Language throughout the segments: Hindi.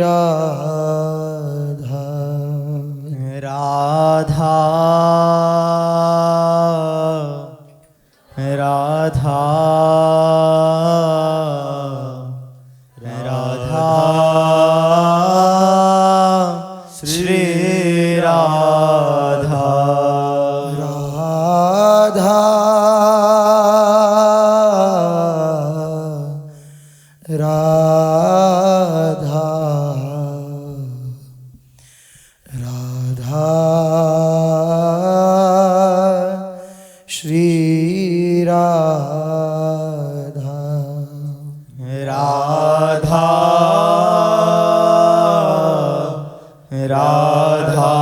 राधा राधा राधा राधा श्री राधा राधा राधा राधा श्री राधा राधा राधा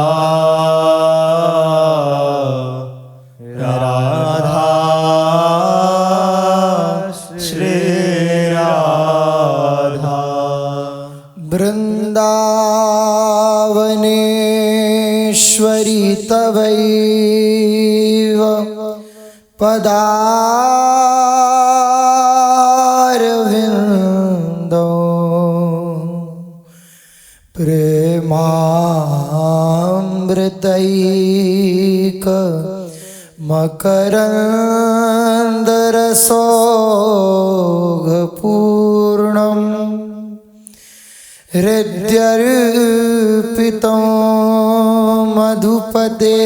राधा श्री राधा वृन्दावनेश्वरी तवैव पदारविन्दो प्रेमामृतैक मकरन्दरसौघपूर्णम् हृद्यर्पितं मधुपते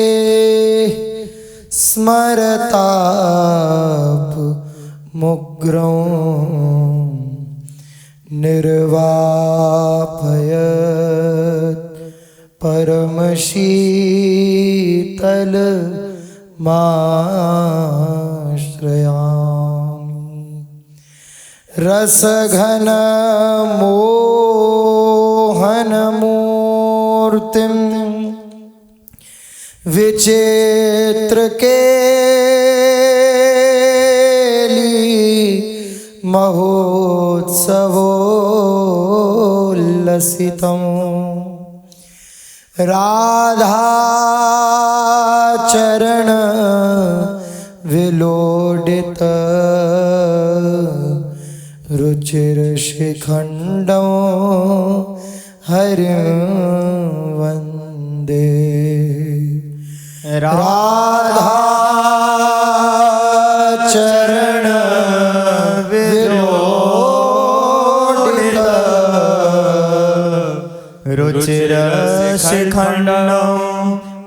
स्मरतापमुग्रं निर्वापयत् परमशीतलमाश्रयामि रसघन मोहनमूर्तिं विचित्रकेली महोत्सवोल्लसितं राधाचरण विलोडित रुचिरशिखण्डं हरिं वन्दे राधाचरण विलोडित रुचिरशिखण्डं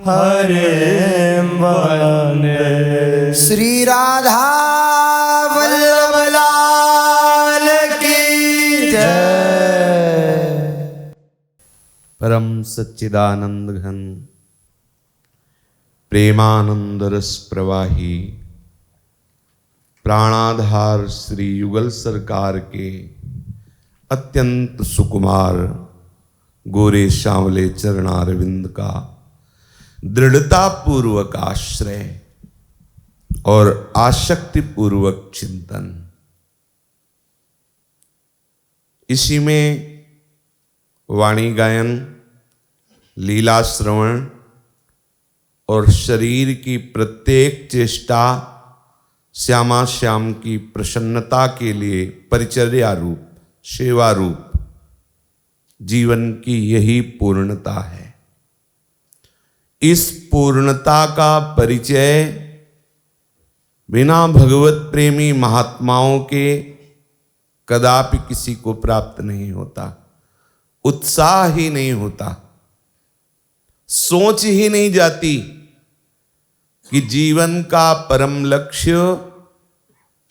हरिं वन्दे श्री राधा वल्लभ लाल की जय। परम सच्चिदानंद घन प्रेमानंद रस प्रवाही प्राणाधार श्री युगल सरकार के अत्यंत सुकुमार गोरे सांवले चरणारविंद का दृढ़ता पूर्वक आश्रय और आसक्ति पूर्वक चिंतन, इसी में वाणी गायन, लीला श्रवण और शरीर की प्रत्येक चेष्टा श्यामा श्याम की प्रसन्नता के लिए परिचर्या रूप, सेवा रूप जीवन की यही पूर्णता है। इस पूर्णता का परिचय बिना भगवत प्रेमी महात्माओं के कदापि किसी को प्राप्त नहीं होता। उत्साह ही नहीं होता, सोच ही नहीं जाती कि जीवन का परम लक्ष्य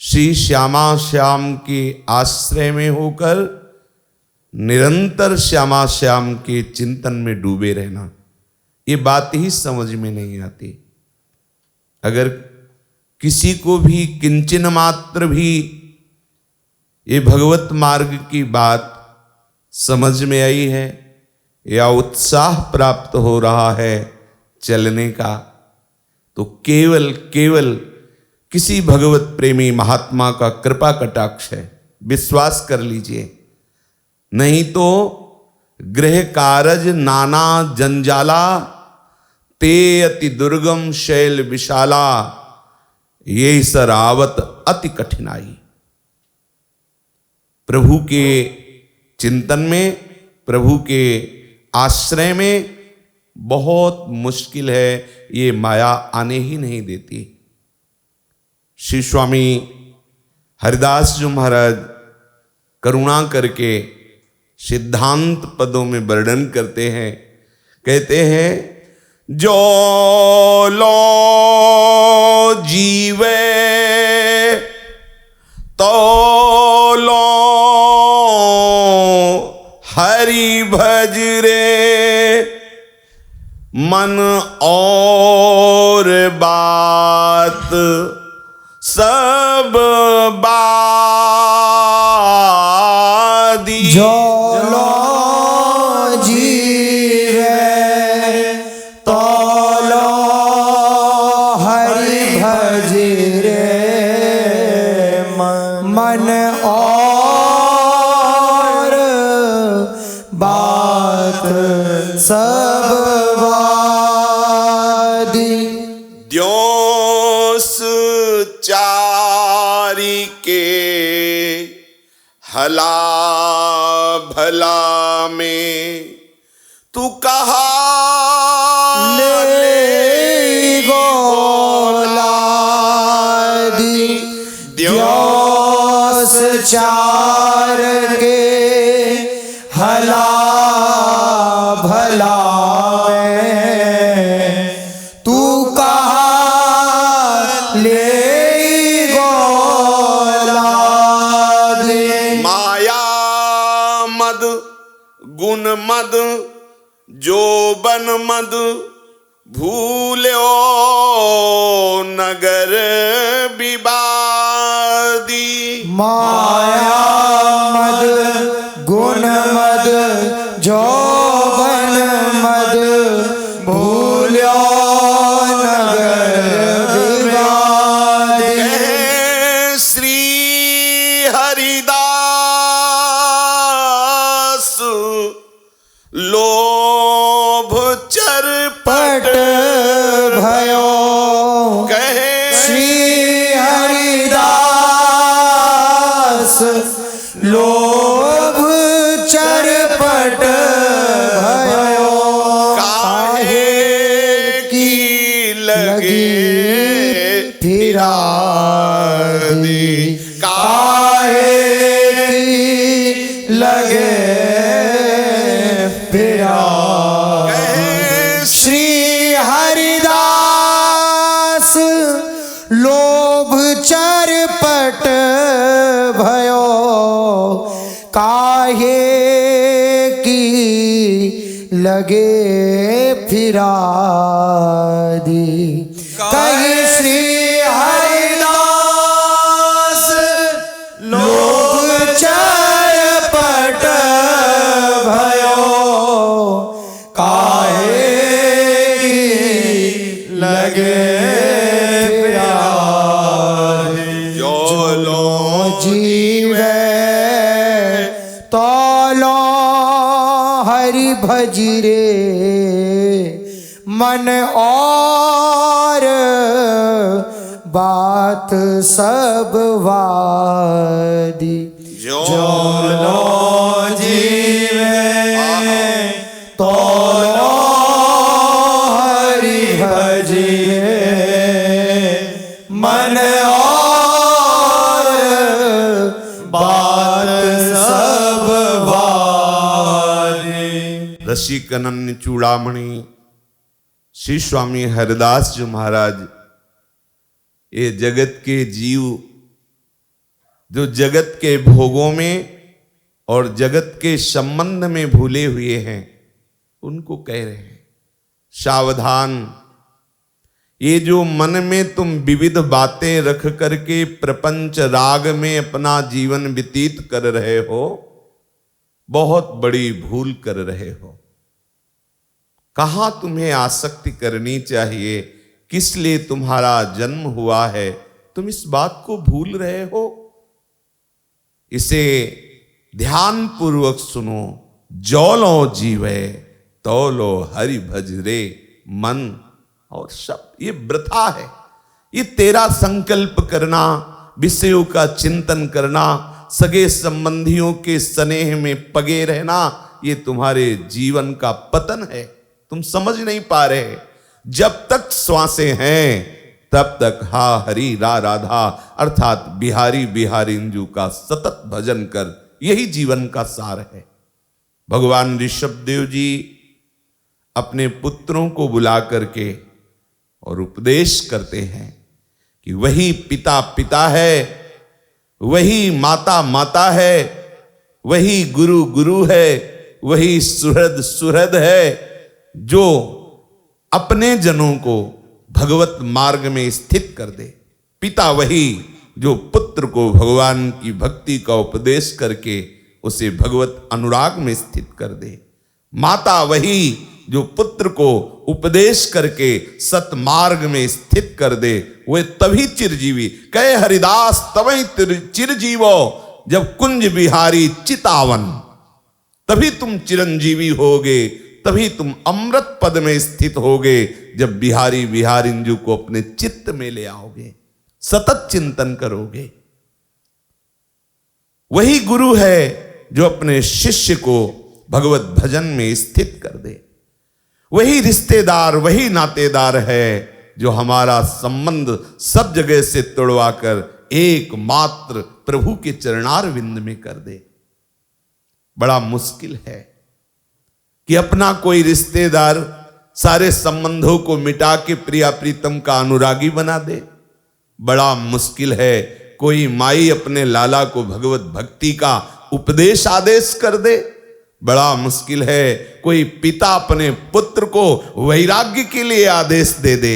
श्री श्यामा श्याम के आश्रय में होकर निरंतर श्यामा श्याम के चिंतन में डूबे रहना। ये बात ही समझ में नहीं आती। अगर किसी को भी किंचन मात्र भी ये भगवत मार्ग की बात समझ में आई है या उत्साह प्राप्त हो रहा है चलने का, तो केवल किसी भगवत प्रेमी महात्मा का कृपा कटाक्ष है, विश्वास कर लीजिए। नहीं तो गृह कारज नाना जंजाला ते अति दुर्गम शैल विशाला ये सरावत अति कठिनाई। प्रभु के चिंतन में प्रभु के आश्रय में बहुत मुश्किल है, ये माया आने ही नहीं देती। श्री स्वामी हरिदास जी महाराज करुणा करके सिद्धांत पदों में वर्णन करते हैं, कहते हैं जो लो जीवे तो लो हरि भज रे, मन और बात सब बादी। जो लो जीवे तो लो हरि भज रे, मन और बात सब वादी। द्योस चारी के हला भला में तू कहा ले गोलादी। द्योस चार के हला भला में तू कहा ले गोलादी। माया मद गुण मद जोबन मद भूल्यो नगर विवादी। माया मद गुण मद जोबन मद भूल्यो नगर विवादी। कहे श्री हरिदास लोभ चरपट पट भयो। कहे श्री हरिदास लोभ चरपट भयो। काहे की लगे फिरादी। काहे की लगे फिरा। श्री हरिदास लोभ चरपट भयो। काहे की लगे फिरादी। कहीं श्री हरिदास लोभ चरपट भयो। काहे की लगे फिरादी। जो लो जीवे तो लो हरि भज रे, मन और बात सब वादी। जो लो जीवे तो लो हरि भज रे, मन और बात सब वादी। रसिक अनन्य चूड़ामणि श्री स्वामी हरिदास जी महाराज ये जगत के जीव जो जगत के भोगों में और जगत के संबंध में भूले हुए हैं उनको कह रहे हैं सावधान। ये जो मन में तुम विविध बातें रख करके प्रपंच राग में अपना जीवन व्यतीत कर रहे हो, बहुत बड़ी भूल कर रहे हो। कहाँ तुम्हें आसक्ति करनी चाहिए, किस लिए तुम्हारा जन्म हुआ है, तुम इस बात को भूल रहे हो। इसे ध्यान पूर्वक सुनो। जो लो जीवे तो लो हरि भज रे, मन और शब्द ये वृथा है। ये तेरा संकल्प करना, विषयों का चिंतन करना, सगे संबंधियों के स्नेह में पगे रहना, ये तुम्हारे जीवन का पतन है, तुम समझ नहीं पा रहे। जब तक श्वासें हैं तब तक हा हरि रा राधा अर्थात बिहारी बिहारिंजू का सतत भजन कर, यही जीवन का सार है। भगवान ऋषभदेव जी अपने पुत्रों को बुला करके और उपदेश करते हैं कि वही पिता पिता है, वही माता माता है, वही गुरु गुरु है, वही सुहृद सुहृद है, जो अपने जनों को भगवत मार्ग में स्थित कर दे। पिता वही जो पुत्र को भगवान की भक्ति का उपदेश करके उसे भगवत अनुराग में स्थित कर दे। माता वही जो पुत्र को उपदेश करके सतमार्ग में स्थित कर दे, वे तभी चिरजीवी। कहे हरिदास तवै चिरजीवो जब कुंज बिहारी चितावन, तभी तुम चिरंजीवी होगे, तभी तुम अमृत पद में स्थित होगे जब बिहारी बिहारिंजू को अपने चित्त में ले आओगे, सतत चिंतन करोगे। वही गुरु है जो अपने शिष्य को भगवत भजन में स्थित कर दे। वही रिश्तेदार, वही नातेदार है जो हमारा संबंध सब जगह से तोड़वाकर एकमात्र प्रभु के चरणार विंद में कर दे। बड़ा मुश्किल है कि अपना कोई रिश्तेदार सारे संबंधों को मिटा के प्रिया प्रीतम का अनुरागी बना दे। बड़ा मुश्किल है कोई माई अपने लाला को भगवत भक्ति का उपदेश आदेश कर दे। बड़ा मुश्किल है कोई पिता अपने पुत्र को वैराग्य के लिए आदेश दे दे।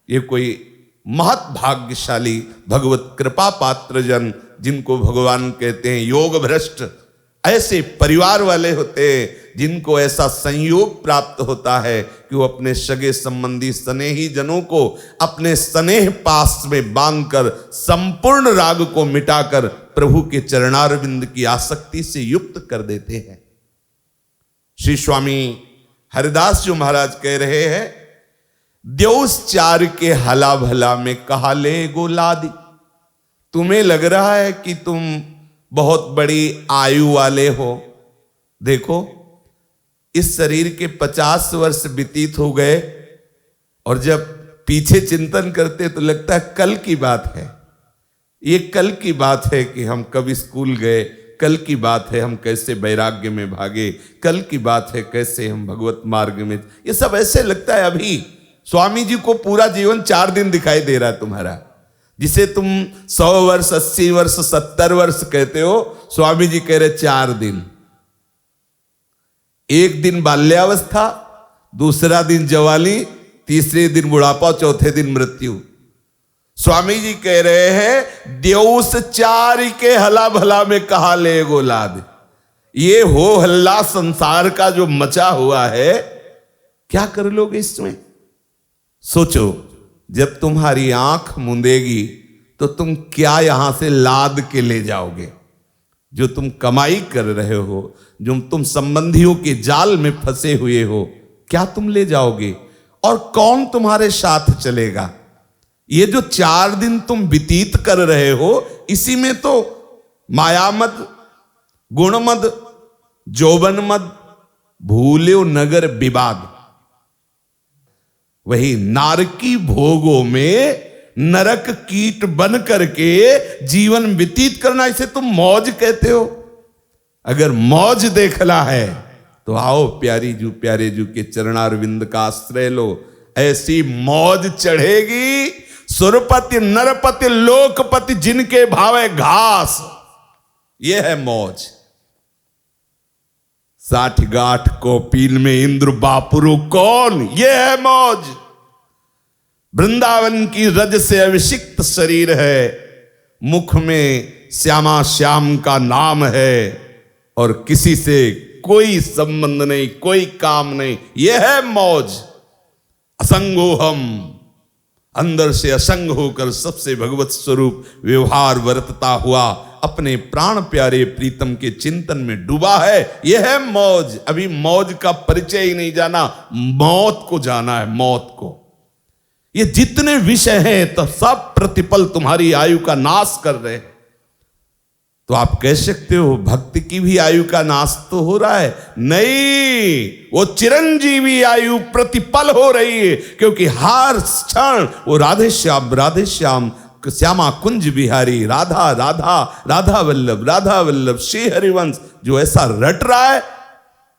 ये कोई महत भाग्यशाली भगवत कृपा पात्र जन, जिनको भगवान कहते हैं योग भ्रष्ट, ऐसे परिवार वाले होते हैं जिनको ऐसा संयोग प्राप्त होता है कि वो अपने सगे संबंधी स्नेही जनों को अपने स्नेह पास में बांधकर संपूर्ण राग को मिटाकर प्रभु के चरणारविंद की आसक्ति से युक्त कर देते हैं। श्री स्वामी हरिदास जी महाराज कह रहे हैं, देउस चार के हला भला में कहा ले गोलादी। तुम्हें लग रहा है कि तुम बहुत बड़ी आयु वाले हो। देखो, इस शरीर के 50 वर्ष व्यतीत हो गए और जब पीछे चिंतन करते तो लगता है कल की बात है। ये कल की बात है कि हम कब स्कूल गए, कल की बात है हम कैसे वैराग्य में भागे, कल की बात है कैसे हम भगवत मार्ग में। ये सब ऐसे लगता है अभी। स्वामी जी को पूरा जीवन 4 दिन दिखाई दे रहा है तुम्हारा। जिसे तुम 100 वर्ष 80 वर्ष 70 वर्ष कहते हो, स्वामी जी कह रहे 4 दिन। एक दिन बाल्यावस्था, दूसरा दिन जवानी, तीसरे दिन बुढ़ापा, चौथे दिन मृत्यु। स्वामी जी कह रहे हैं देउस चार के हला भला में कहा ले गोलाद। ये हो हल्ला संसार का जो मचा हुआ है, क्या कर लोगे इसमें? सोचो, जब तुम्हारी आंख मूंदेगी तो तुम क्या यहां से लाद के ले जाओगे? जो तुम कमाई कर रहे हो, जो तुम संबंधियों के जाल में फंसे हुए हो, क्या तुम ले जाओगे? और कौन तुम्हारे साथ चलेगा? ये जो 4 दिन तुम व्यतीत कर रहे हो, इसी में तो मायामद, गुणमद, जौबनमद, भूल्यो नगर विवाद, वही नारकी भोगों में नरक कीट बन करके जीवन व्यतीत करना, इसे तुम मौज कहते हो। अगर मौज देखना है तो आओ प्यारे जू के चरणारविंद का आश्रय लो। ऐसी मौज चढ़ेगी, सुरपति नरपति लोकपति जिनके भावे घास, ये है मौज। 60 गांठ कौपीन में इंद्र बापुरु कौन, ये है मौज। वृंदावन की रज से अभिषिक्त शरीर है, मुख में श्यामा श्याम का नाम है और किसी से कोई संबंध नहीं, कोई काम नहीं, यह है मौज। असंगो हम, अंदर से असंग होकर सबसे भगवत स्वरूप व्यवहार वर्तता हुआ अपने प्राण प्यारे प्रीतम के चिंतन में डूबा है, यह है मौज। अभी मौज का परिचय ही नहीं जाना, मौत को जाना है, मौत को। ये जितने विषय हैं तो सब प्रतिपल तुम्हारी आयु का नाश कर रहे हैं। तो आप कह सकते हो भक्ति की भी आयु का नाश तो हो रहा है? नहीं, वो चिरंजीवी आयु प्रतिपल हो रही है, क्योंकि हर क्षण वो राधे श्याम श्यामा कुंज बिहारी, राधा राधा राधा वल्लभ श्री हरिवंश जो ऐसा रट रहा है,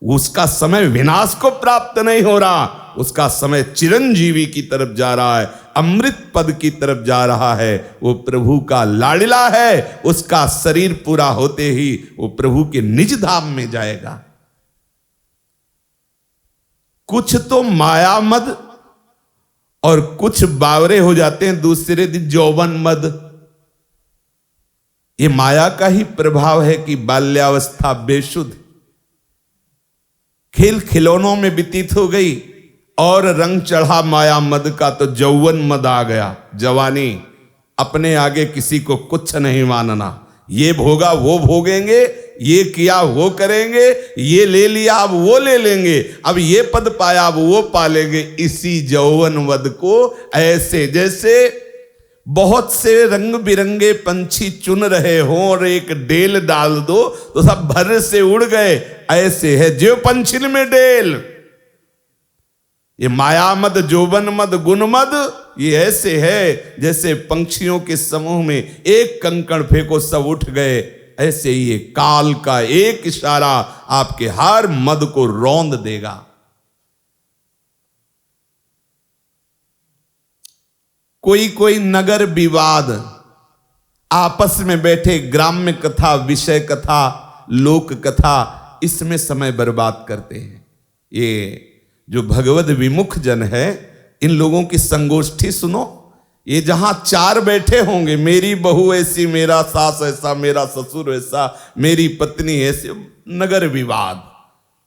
उसका समय विनाश को प्राप्त नहीं हो रहा, उसका समय चिरंजीवी की तरफ जा रहा है, अमृत पद की तरफ जा रहा है। वो प्रभु का लाडला है, उसका शरीर पूरा होते ही वो प्रभु के निज धाम में जाएगा। कुछ तो माया मद और कुछ बावरे हो जाते हैं दूसरे दिन यौवन मद। ये माया का ही प्रभाव है कि बाल्यावस्था बेशुद्ध खेल खिलौनों में व्यतीत हो गई और रंग चढ़ा माया मद का, तो यौवन मद आ गया। जवानी, अपने आगे किसी को कुछ नहीं मानना, ये भोगा वो भोगेंगे, ये किया वो करेंगे, ये ले लिया अब वो ले लेंगे, अब ये पद पाया अब वो पालेंगे। इसी यौवन मद को ऐसे जैसे बहुत से रंग बिरंगे पंछी चुन रहे हों और एक डेल डाल दो तो सब भर से उड़ गए, ऐसे है जो पंछिन में डेल। ये माया मद, जोबन मद, गुण मद, ये ऐसे है जैसे पंछियों के समूह में एक कंकड़ फेंको सब उठ गए। ऐसे ही ये काल का एक इशारा आपके हर मद को रौंद देगा। कोई कोई नगर विवाद, आपस में बैठे ग्राम्य कथा, विषय कथा, लोक कथा, इसमें समय बर्बाद करते हैं। ये जो भगवत विमुख जन है, इन लोगों की संगोष्ठी सुनो। ये जहां चार बैठे होंगे, मेरी बहू ऐसी, मेरा सास ऐसा, मेरा ससुर ऐसा, मेरी पत्नी ऐसी, नगर विवाद,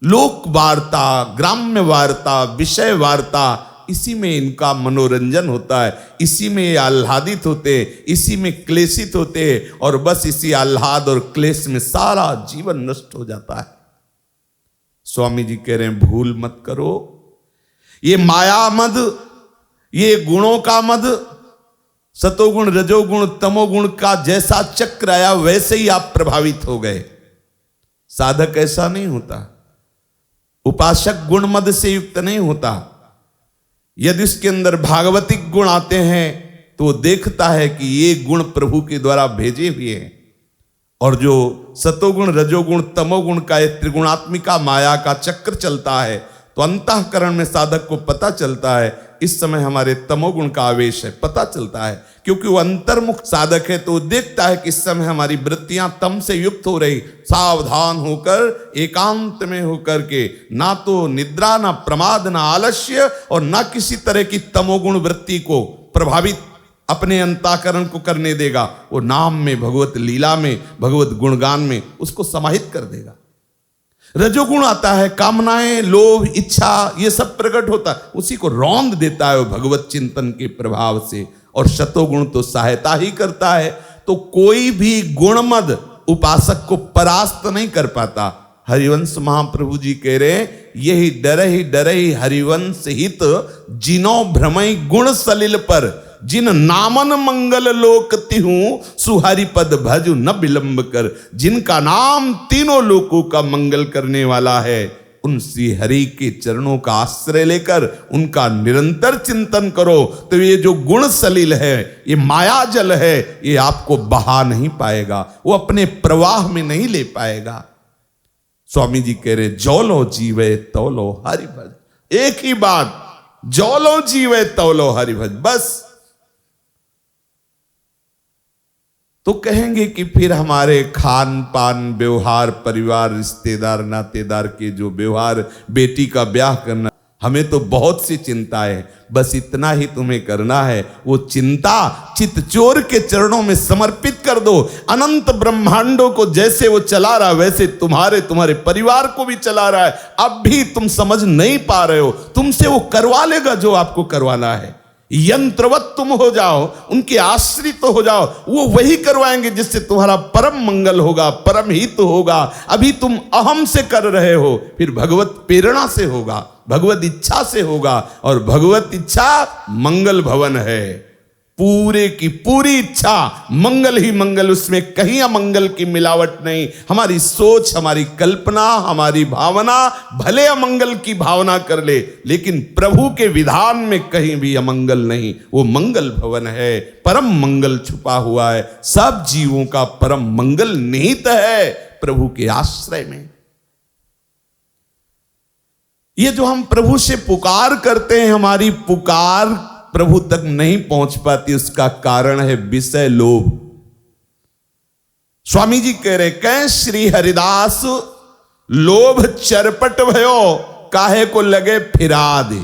लोक वार्ता, ग्राम्य वार्ता, विषय वार्ता, इसी में इनका मनोरंजन होता है, इसी में ये आह्लादित होते हैं, इसी में क्लेशित होते हैं, और बस इसी आह्लाद और क्लेश में सारा जीवन नष्ट हो जाता है। स्वामी जी कह रहे हैं भूल मत करो। ये माया मद, ये गुणों का मद, सतोगुण रजोगुण तमोगुण का जैसा चक्र आया वैसे ही आप प्रभावित हो गए। साधक ऐसा नहीं होता, उपासक गुण मद से युक्त नहीं होता। यदि उसके अंदर भागवतिक गुण आते हैं तो वो देखता है कि ये गुण प्रभु के द्वारा भेजे हुए हैं, और जो सतोगुण रजोगुण तमोगुण का ये त्रिगुणात्मिका माया का चक्र चलता है, तो अंतःकरण में साधक को पता चलता है इस समय हमारे तमोगुण का आवेश है, पता चलता है, क्योंकि वो अंतर्मुख साधक है। तो देखता है कि इस समय हमारी वृत्तियां तम से युक्त हो रही। सावधान होकर एकांत में होकर के, ना तो निद्रा, ना प्रमाद, ना आलस्य, और ना किसी तरह की तमोगुण वृत्ति को प्रभावित अपने अंतःकरण को करने देगा। वो नाम में, भगवत लीला में, भगवत गुणगान में उसको समाहित कर देगा। रजोगुण आता है, कामनाएं, लोभ, इच्छा, ये सब प्रकट होता है, उसी को रौंद देता है वो भगवत चिंतन के प्रभाव से। और शतोगुण तो सहायता ही करता है। तो कोई भी गुणमद उपासक को परास्त नहीं कर पाता। हरिवंश महाप्रभु जी कह रहे हैं, यही डरहि हरिवंश हित, जिनो भ्रमई गुण सलिल पर, जिन नामन मंगल लोक तिहूं, सुहरि पद भजु न विलंब कर। जिनका नाम तीनों लोकों का मंगल करने वाला है, उन श्री हरि के चरणों का आश्रय लेकर उनका निरंतर चिंतन करो, तो ये जो गुण सलिल है, ये माया जल है, ये आपको बहा नहीं पाएगा, वो अपने प्रवाह में नहीं ले पाएगा। स्वामी जी कह रहे, जो लो जीवे तो लो हरि भज। एक ही बात, जो लो जीवे तो लो हरि भज, बस। तो कहेंगे कि फिर हमारे खान पान, व्यवहार, परिवार, रिश्तेदार, नातेदार के जो व्यवहार, बेटी का ब्याह करना, हमें तो बहुत सी चिंताएं है, बस इतना ही तुम्हें करना है, वो चिंता चित्तचोर के चरणों में समर्पित कर दो। अनंत ब्रह्मांडों को जैसे वो चला रहा है, वैसे तुम्हारे परिवार को भी चला रहा है। अब भी तुम समझ नहीं पा रहे हो, तुमसे वो करवा लेगा जो आपको करवाना है। यंत्रवत तुम हो जाओ, उनके आश्रित तो हो जाओ, वो वही करवाएंगे जिससे तुम्हारा परम मंगल होगा, परम हित होगा। अभी तुम अहम से कर रहे हो, फिर भगवत प्रेरणा से होगा, भगवत इच्छा से होगा, और भगवत इच्छा मंगल भवन है। पूरे की पूरी इच्छा मंगल ही मंगल, उसमें कहीं अमंगल की मिलावट नहीं। हमारी सोच, हमारी कल्पना, हमारी भावना भले अमंगल की भावना कर ले, लेकिन प्रभु के विधान में कहीं भी अमंगल नहीं। वो मंगल भवन है, परम मंगल छुपा हुआ है। सब जीवों का परम मंगल निहित है प्रभु के आश्रय में। ये जो हम प्रभु से पुकार करते हैं, हमारी पुकार प्रभु तक नहीं पहुंच पाती, उसका कारण है विषय लोभ। स्वामी जी कह रहे, कह श्री हरिदास लोभ चरपट भयो, काहे को लगे फिरा दे।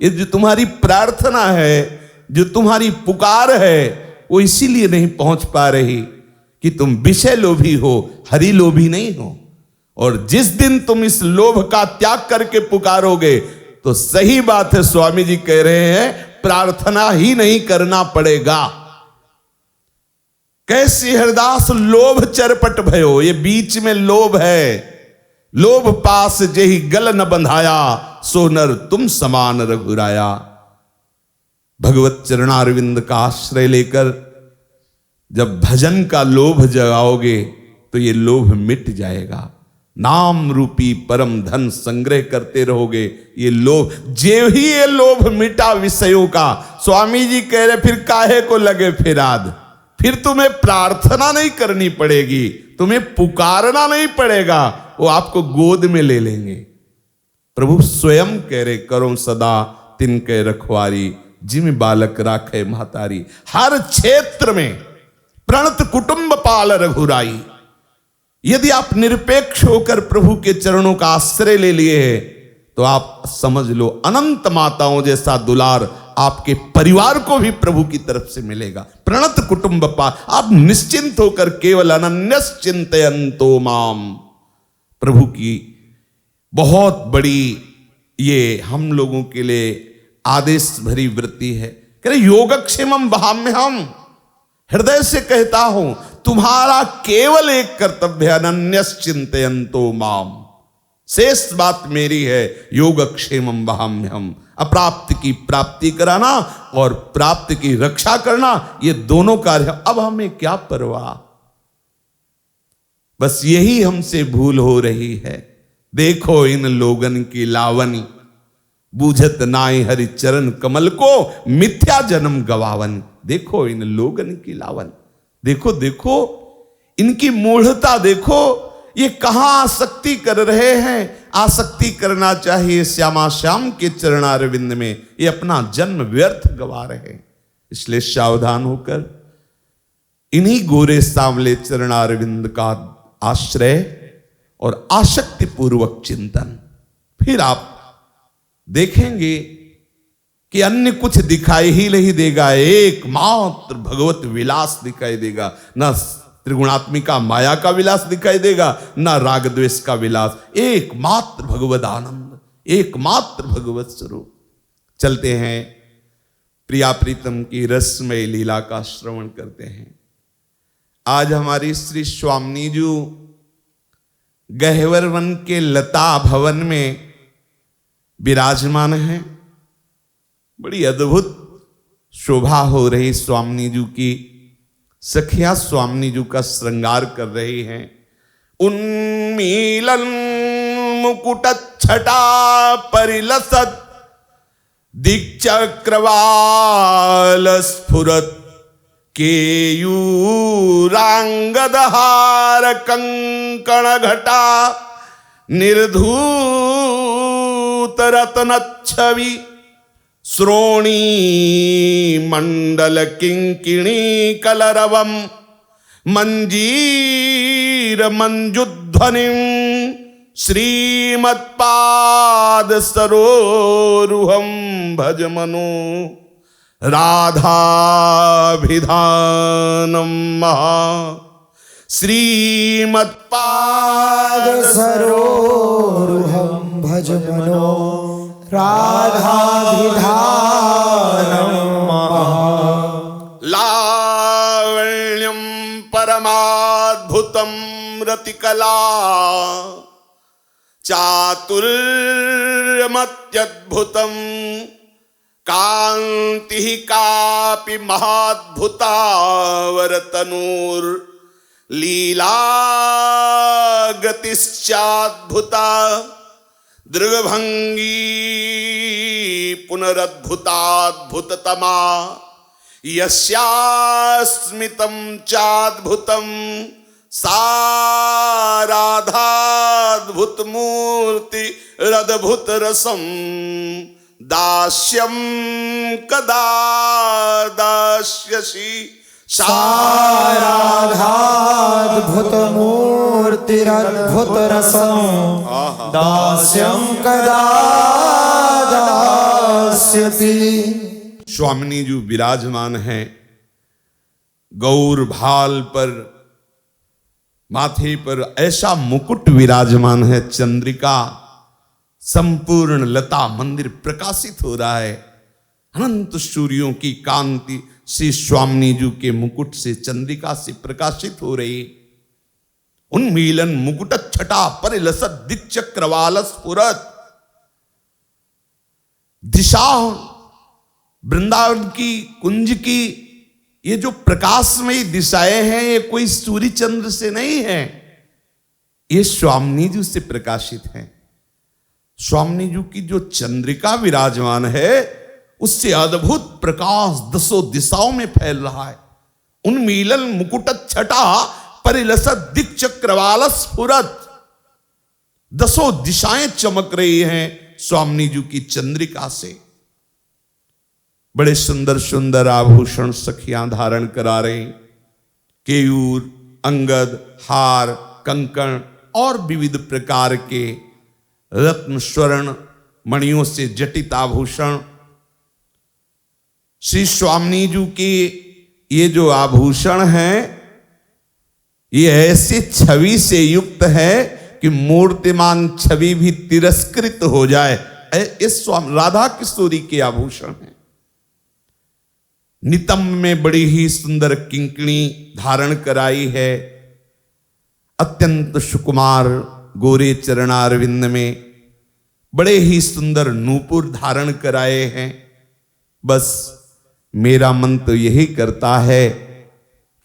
ये जो तुम्हारी प्रार्थना है, जो तुम्हारी पुकार है, वो इसीलिए नहीं पहुंच पा रही कि तुम विषय लोभी हो, हरि लोभी नहीं हो। और जिस दिन तुम इस लोभ का त्याग करके पुकारोगे तो सही बात है, स्वामी जी कह रहे हैं प्रार्थना ही नहीं करना पड़ेगा। कैसी हरदास लोभ चरपट भयो, ये बीच में लोभ है। लोभ पास जेहि गल न बंधाया, सो नर तुम समान रघुराया। भगवत चरणारविंद का आश्रय लेकर जब भजन का लोभ जगाओगे तो ये लोभ मिट जाएगा। नाम रूपी परम धन संग्रह करते रहोगे, ये लोभ, जे ही ये लोभ मिटा विषयों का, स्वामी जी कह रहे फिर काहे को लगे फिराद। फिर तुम्हें प्रार्थना नहीं करनी पड़ेगी, तुम्हें पुकारना नहीं पड़ेगा, वो आपको गोद में ले लेंगे। प्रभु स्वयं कह रहे, करो सदा तिनके रखवारी, जिम बालक राखे महतारी। हर क्षेत्र में प्रणत कुटुंब पाल रघुराई। यदि आप निरपेक्ष होकर प्रभु के चरणों का आश्रय ले लिए हैं तो आप समझ लो अनंत माताओं जैसा दुलार आपके परिवार को भी प्रभु की तरफ से मिलेगा। प्रणत कुटुंब पाल, आप निश्चिंत होकर केवल अनन्यश्चिन्तयन्तो माम। प्रभु की बहुत बड़ी ये हम लोगों के लिए आदेश भरी वृत्ति है। कह रहे योगक्षेमम वहाम्यहम्, हृदय से कहता हूं तुम्हारा केवल एक कर्तव्य, अनन्यश्चिन्तयन्तो माम। शेष बात मेरी है, योगक्षेमम वहाम्यहम्। अप्राप्त की प्राप्ति कराना और प्राप्त की रक्षा करना, ये दोनों कार्य। अब हमें क्या परवाह, बस यही हमसे भूल हो रही है। देखो इन लोगन की लावनी, बूझत नाई हरि चरण कमल को, मिथ्या जन्म गवावन। देखो इन लोगन की लावन, देखो देखो इनकी मूढ़ता, देखो ये कहां आसक्ति कर रहे हैं। आसक्ति करना चाहिए श्यामा श्याम के चरणारविंद में, ये अपना जन्म व्यर्थ गवा रहे हैं। इसलिए सावधान होकर इन्हीं गोरे सांवले चरणारविंद का आश्रय और आसक्ति पूर्वक चिंतन, फिर आप देखेंगे कि अन्य कुछ दिखाई ही नहीं देगा, एकमात्र भगवत विलास दिखाई देगा। न त्रिगुणात्मिका माया का विलास दिखाई देगा, न राग द्वेष का विलास, एकमात्र भगवत आनंद, एकमात्र भगवत स्वरूप। चलते हैं प्रिया प्रीतम की रसमय लीला का श्रवण करते हैं। आज हमारी श्री स्वामिनी जी गहवर वन के लता भवन में विराजमान है। बड़ी अद्भुत शोभा हो रही स्वामिनी जी की। सखिया स्वामिनी जी का श्रृंगार कर रही हैं। उन्मीलन मुकुट छटा परिलसत, दिक्चक्रवाल स्फुरत, केयूरांगदहार कंकण घटा, निर्धूत रत्न छवि, श्रोणी मंडल किंकिणी कलरवम, मंजीर मंजुध्वनिम, श्रीमत्पाद सरोरुहम भज मनो, राधाभिधानम महा, श्रीमत्पाद सरोरुहं भज मनो, राधाभिधानं महा। लावण्यं परमाद्भुतं रतिकला, चातुर्यमत्यद्भुतं, कांति कापि महाद्भुता वरतनूर लीला गतिश्चाद्भुता दृग्भंगी पुनरद्भुताद्भुततमा यस्यास्मितं चाद्भुतं साराधाद्भुतमूर्ति रदभुत रसम दास्यं कदा दास्यसि साराधाद्भुत मूर्तिरद्भुत रसं दास्यं कदा दास्यति। स्वामिनी जी विराजमान हैं गौर भाल पर, माथे पर ऐसा मुकुट विराजमान है, चंद्रिका संपूर्ण लता मंदिर प्रकाशित हो रहा है। अनंत सूर्यों की कांति श्री स्वामिनी जी के मुकुट से, चंद्रिका से प्रकाशित हो रही। उन्मीलन मुकुट छटा परिलसत दिक्चक्रवाल स्फुरत। दिशा वृंदावन की कुंज की ये जो प्रकाशमयी दिशाएं हैं, ये कोई सूर्य चंद्र से नहीं है, ये स्वामिनी जी से प्रकाशित हैं। स्वामिनी जी की जो चंद्रिका विराजमान है, उससे अद्भुत प्रकाश दसों दिशाओं में फैल रहा है। उन्मीलन मुकुट छटा परिलसत दिक्चक्रवाल स्फुरत। दसों दिशाएं चमक रही हैं स्वामिनी जी की चंद्रिका से। बड़े सुंदर सुंदर आभूषण सखियां धारण करा रही, केयूर, अंगद, हार, कंकण और विविध प्रकार के रत्न स्वर्ण मणियों से जटित आभूषण। श्री स्वामिनी जी के ये जो आभूषण हैं, ये ऐसी छवि से युक्त है कि मूर्तिमान छवि भी तिरस्कृत हो जाए। इस राधा किशोरी के आभूषण हैं। नितंब में बड़ी ही सुंदर किंकणी धारण कराई है। अत्यंत सुकुमार गोरे चरणारविंद में बड़े ही सुंदर नूपुर धारण कराए हैं। बस मेरा मन तो यही करता है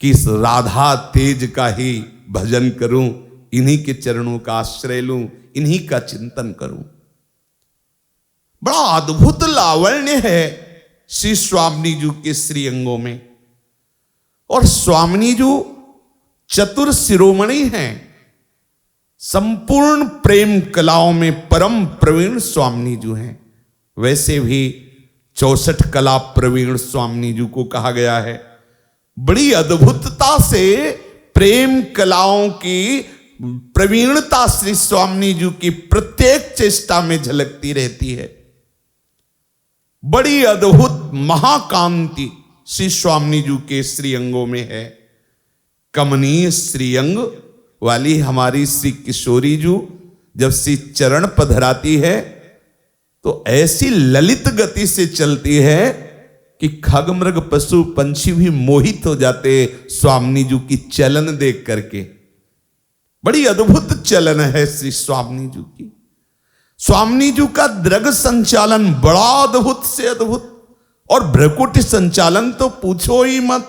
कि इस राधा तेज का ही भजन करूं, इन्हीं के चरणों का आश्रय लूं, इन्हीं का चिंतन करूं। बड़ा अद्भुत लावण्य है श्री स्वामिनी जी के श्री अंगों में। और स्वामिनी जी चतुर शिरोमणि हैं। संपूर्ण प्रेम कलाओं में परम प्रवीण स्वामिनी जी हैं। वैसे भी 64 कला प्रवीण स्वामिनी जी को कहा गया है। बड़ी अद्भुतता से प्रेम कलाओं की प्रवीणता श्री स्वामिनी जी की प्रत्येक चेष्टा में झलकती रहती है। बड़ी अद्भुत महाकांति श्री स्वामिनी जी के श्रीअंगों में है। कमनीय श्रीअंग वाली हमारी श्री किशोरी जी जब श्री चरण पधराती है तो ऐसी ललित गति से चलती है कि खग मृग पशु पंछी भी मोहित हो जाते स्वामिनी जी की चलन देख करके। बड़ी अद्भुत चलन है श्री स्वामिनी जी की। स्वामिनी जी का द्रग संचालन बड़ा अद्भुत से अद्भुत, और भ्रकुटी संचालन तो पूछो ही मत।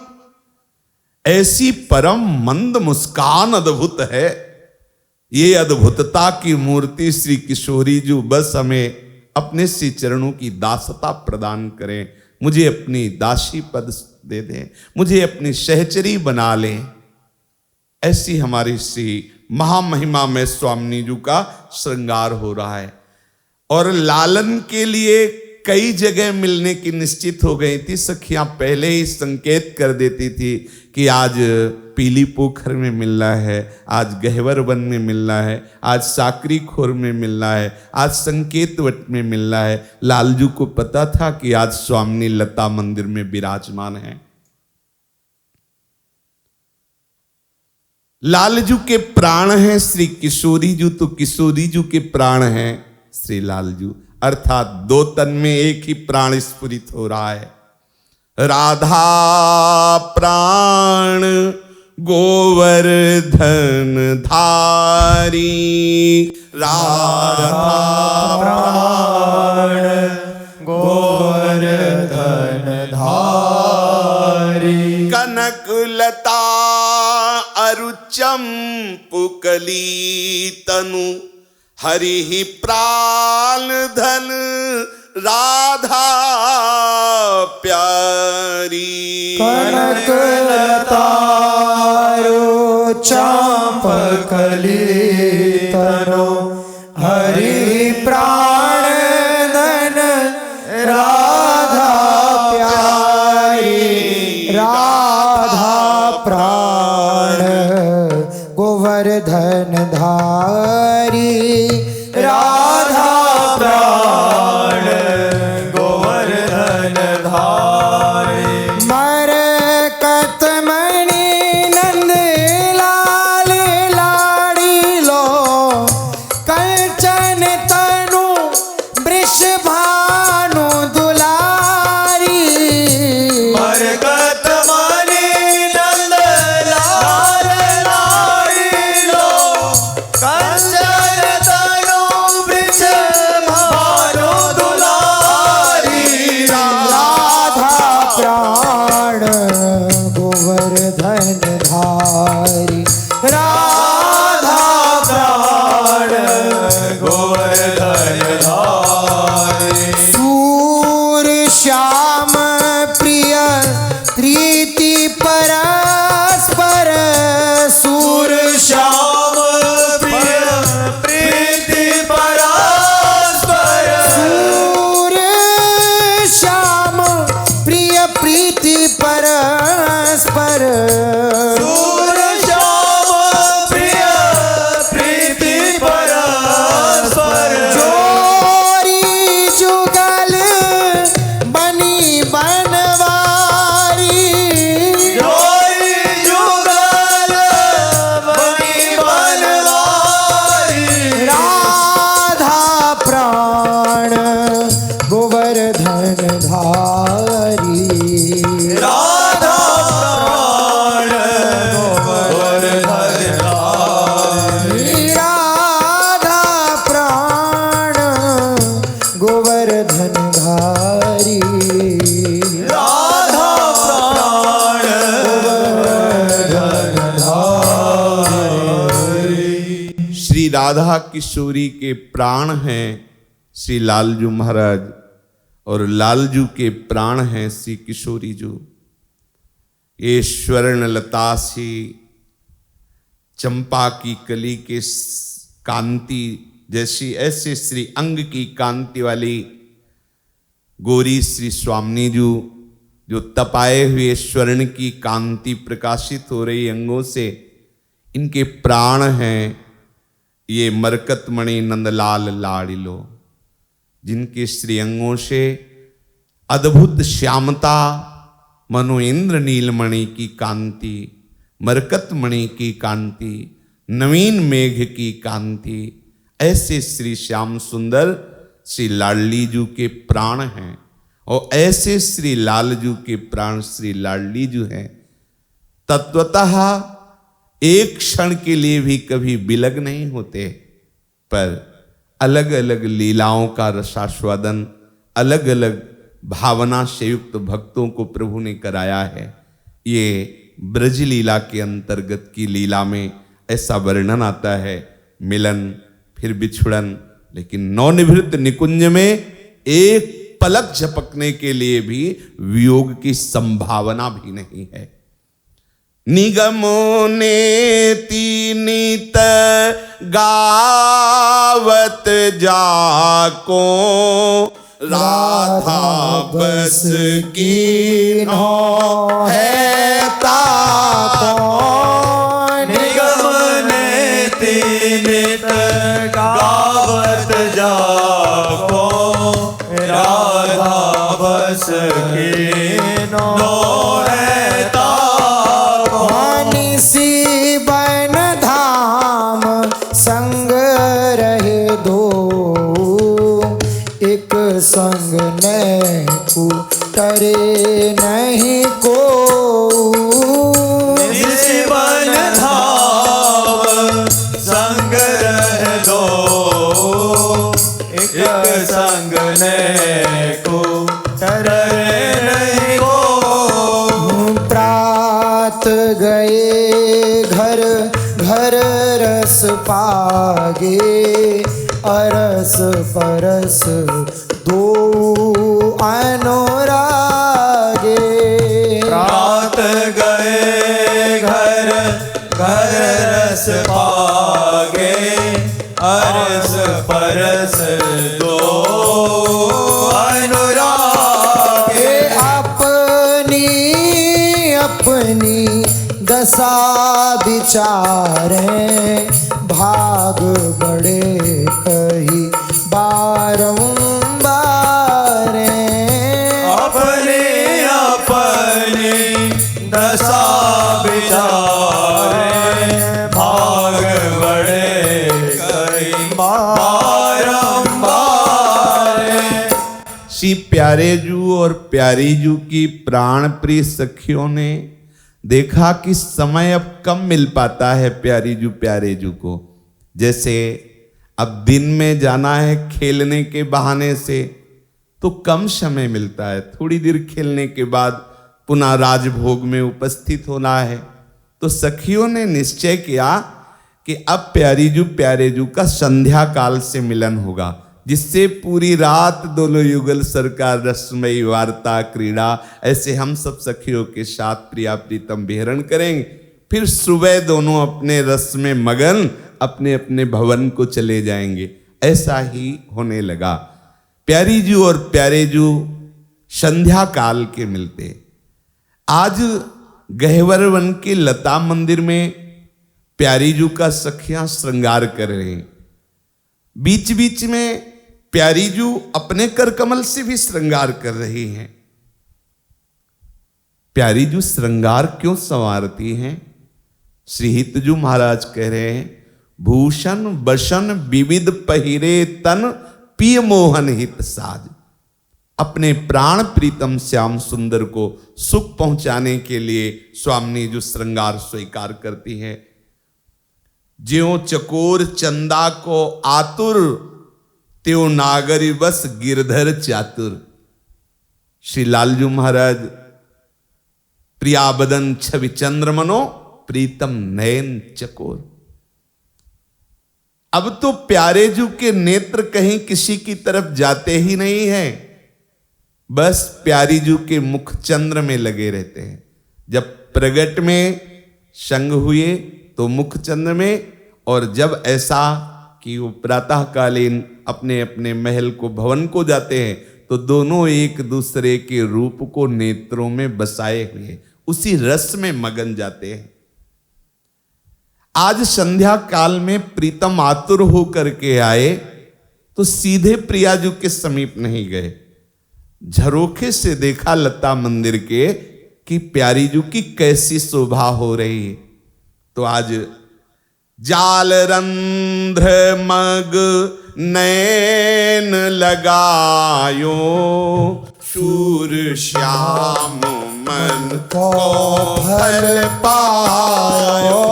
ऐसी परम मंद मुस्कान अद्भुत है। ये अद्भुतता की मूर्ति श्री किशोरी जी बस हमें अपने श्री चरणों की दासता प्रदान करें। मुझे अपनी दासी पद दे दें, मुझे अपनी सहचरी बना लें। ऐसी हमारी श्री महामहिमा में स्वामिनी जी का श्रृंगार हो रहा है। और लालन के लिए कई जगह मिलने की निश्चित हो गई थी। सखियां पहले ही संकेत कर देती थी कि आज पीली पोखर में मिलना है, आज गहवर वन में मिलना है, आज साकरी खोर में मिलना है, आज संकेत वट में मिलना है। लालजू को पता था कि आज स्वामिनी लता मंदिर में विराजमान है। लालजू के प्राण हैं श्री किशोरी जी, तो किशोरी जी के प्राण हैं श्री लालजू। अर्थात दो तन में एक ही प्राण स्फुरित हो रहा है। राधा प्राण गोवर्धन धारी, राधा प्राण गोवर्धन कली तनु हरि ही प्राण धन राधा प्यारी। कनक लतारो चांपकली तनो हरि प्राण धन राधा प्यारी। राधा प्राण गोवर्धन धारी। राधा प्राण गोवर्धन धारी। मरकत मणि नंद लाल लाड़ी लो कंचन तनु वृषभानु दुलारी। मरकत मणि नंद लाल लाड़ी लो कंचन तनु वृषभानु दुलारी। राधा प्राण गोवर्धन धारी। राधा प्राण गोवर्धन धारी। सूर श्याम प्रिय प्रीति परस्पर। सूर श्याम प्रिय प्रीति परस्पर। सूर श्याम प्रिय प्रीति परस्पर। सूर श्याम प्रिय प्रीति परस्पर। जोरी जुगल बनी बनवारी। जोरी जुगल बनी बनवारी। राधा प्राण गोवर्धन धारी। राधा प्राण गोवर्धन धारी। राधा प्राण गोवर्धन धारी। राधा प्राण गोवर्धन धारी। श्री राधा किशोरी के प्राण हैं श्री लालजू महाराज और लालजू के प्राण हैं श्री किशोरी जू। ये स्वर्ण लता सी चंपा की कली के कांति जैसी ऐसे श्री अंग की कांति वाली गोरी श्री स्वामिनी जू जो तपाए हुए स्वर्ण की कांति प्रकाशित हो रही अंगों से इनके प्राण हैं। ये मरकतमणि नंदलाल लाड़िलो जिनके श्री अंगों से अद्भुत श्यामता मनो इंद्र नीलमणि की कांति, मरकतमणि की कांति, नवीन मेघ की कांति, ऐसे श्री श्याम सुंदर श्री लाडलीजू के प्राण हैं। और ऐसे श्री लालजू के प्राण श्री लाडलीजू हैं। तत्वतः एक क्षण के लिए भी कभी बिलग नहीं होते, पर अलग अलग लीलाओं का रसास्वादन अलग अलग भावना से युक्त भक्तों को प्रभु ने कराया है। ये ब्रज लीला के अंतर्गत की लीला में ऐसा वर्णन आता है, मिलन फिर बिछुड़न, लेकिन नवनिभृत निकुंज में एक पलक झपकने के लिए भी वियोग की संभावना भी नहीं है। निगमो नेति नित गावत जाको राधा बस की नो है ताको। निगम नेति नित गावत जाको राधा बस की नो है ताको। निसी बन धाम संग रहे दो, एक संग ने टरे नहीं को। निशिवन धाम संग रह दो, एक संग ने को टरे नहीं को। प्रात गए घर घर रस पागे अरस परस दो अनुरागे। रात गए घर घर रस पागे अरस परस दो अनुरागे। अपनी अपनी दशा विचारें भाग बड़े कही बारंबार। अपने अपने दशा विचारे भाग बड़े कई बारंबार। श्री प्यारेजू और प्यारीजू की प्राण प्रिय सखियों ने देखा कि समय अब कम मिल पाता है प्यारीजू प्यारेजू को। जैसे अब दिन में जाना है खेलने के बहाने से तो कम समय मिलता है, थोड़ी देर खेलने के बाद पुनः राजभोग में उपस्थित होना है। तो सखियों ने निश्चय किया कि अब प्यारीजू प्यारेजू का संध्या काल से मिलन होगा, जिससे पूरी रात दोनों युगल सरकार रसमयी वार्ता क्रीड़ा ऐसे हम सब सखियों के साथ प्रिया प्रीतम विहरण करेंगे। फिर सुबह दोनों अपने रस में मगन अपने अपने भवन को चले जाएंगे। ऐसा ही होने लगा। प्यारीजू और प्यारेजू संध्या काल के मिलते। आज गहवर वन के लता मंदिर में प्यारीजू का सखियां श्रृंगार कर रहे हैं। बीच बीच में प्यारीजू अपने कर कमल से भी श्रृंगार कर रही हैं। प्यारीजू श्रृंगार क्यों संवारती हैं? श्री हितजू महाराज कह रहे हैं, भूषण बसन विविध पहिरे तन पिय मोहन हित साज। अपने प्राण प्रीतम श्याम सुंदर को सुख पहुंचाने के लिए स्वामिनी जो श्रृंगार स्वीकार करती है। ज्यों चकोर चंदा को आतुर त्यों नागरी बस गिरधर चातुर। श्री लालजू महाराज प्रिया बदन छवि चंद्रमनो प्रीतम नयन चकोर। अब तो प्यारेजू के नेत्र कहीं किसी की तरफ जाते ही नहीं हैं, बस प्यारीजू के मुख चंद्र में लगे रहते हैं। जब प्रगट में संग हुए तो मुख चंद्र में, और जब ऐसा कि वो प्रातःकालीन अपने अपने महल को भवन को जाते हैं तो दोनों एक दूसरे के रूप को नेत्रों में बसाए हुए उसी रस में मगन जाते हैं। आज संध्या काल में प्रीतम आतुर होकर के आए तो सीधे प्रियाजू के समीप नहीं गए, झरोखे से देखा लता मंदिर के कि प्यारीजू की कैसी शोभा हो रही है। तो आज जाल रंध्र मग नैन लगायो शूर श्याम मन को फल पायो।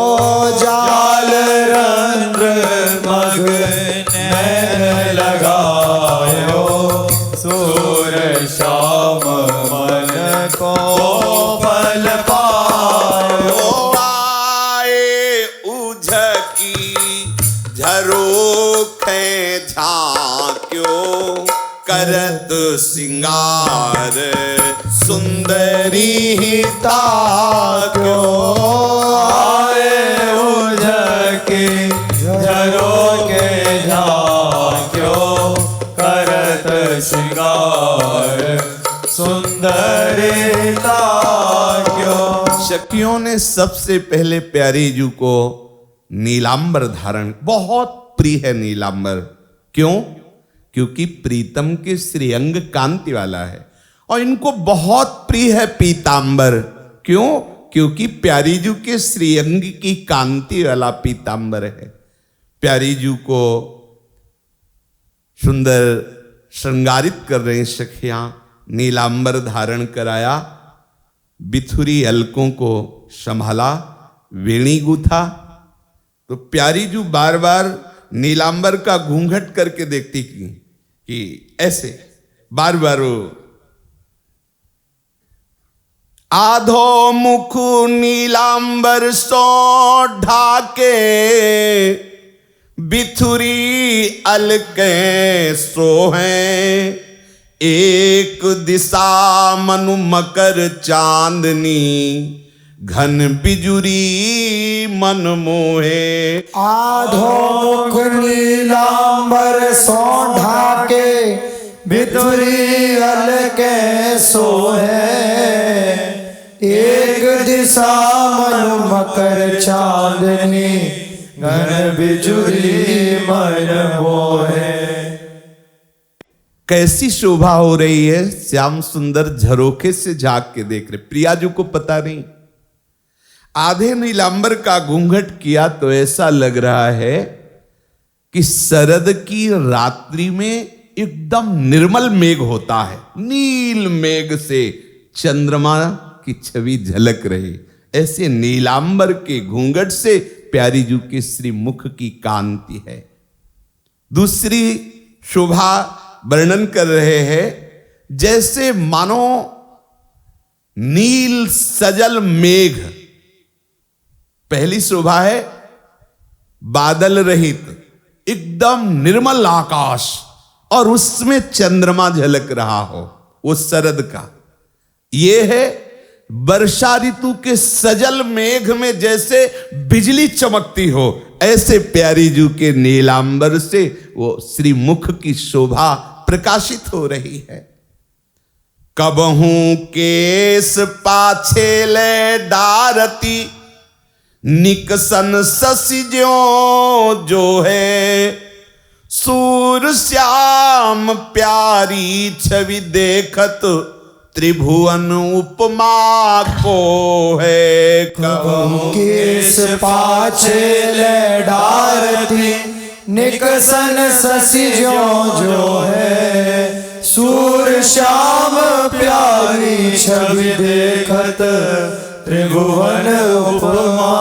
जाल रंध्र मग नैन लगायो सूर श्याम मन को फल पायो। झरोखे झांक्यो करत सिंगार सुंदरी ताक्यो। आए उझके झरोखे झांक्यो करत सिंगार सुंदरी ताक्यो। सखियों ने सबसे पहले प्यारीजू को नीलांबर धारण, बहुत प्रिय है नीलांबर। क्यों? क्योंकि प्रीतम के श्रीअंग कांति वाला है। और इनको बहुत प्रिय है पीतांबर। क्यों? क्योंकि प्यारीजू के श्रीअंग की कांति वाला पीतांबर है। प्यारीजू को सुंदर श्रृंगारित कर रहे सखियां, नीलांबर धारण कराया, बिथुरी अलकों को संभाला, वेणी गूथा। तो प्यारीजू बार बार नीलांबर का घूंघट करके देखती कि ऐसे बार बार वो आधो मुख नीलांबर सो ढाके, बिथुरी अलके सोहें, एक दिशा मनु मकर चांदनी, घन बिजुरी मन मोहे। आधोमुख नीलांबर सो ढाके, बिथुरी अलके सोहे, एक दिशा मनु मकर चांदनी, घन बिजुली मन मोहे। कैसी शोभा हो रही है, श्याम सुंदर झरोखे से झांक के देख रहे। प्रियाजू को पता नहीं, आधे नीलांबर का घूंघट किया तो ऐसा लग रहा है कि शरद की रात्रि में एकदम निर्मल मेघ होता है, नील मेघ से चंद्रमा की छवि झलक रही। ऐसे नीलांबर के घूंघट से प्यारी जू के श्रीमुख की कांति है। दूसरी शोभा वर्णन कर रहे हैं, जैसे मानो नील सजल मेघ। पहली शोभा है बादल रहित एकदम निर्मल आकाश और उसमें चंद्रमा झलक रहा हो, वो शरद का। ये है वर्षा ऋतु के सजल मेघ में जैसे बिजली चमकती हो, ऐसे प्यारी जू के नीलांबर से वो श्रीमुख की शोभा प्रकाशित हो रही है। कबहू केस पाछे ले डारती, निकसन ससी जो है, सूर श्याम प्यारी छवि देखत, त्रिभुवन उपमा को है। कबहू केस पाछे ले डारती, निकसन ससी जो है, सूर श्याम प्यारी छवि देखत, त्रिभुवन उपमा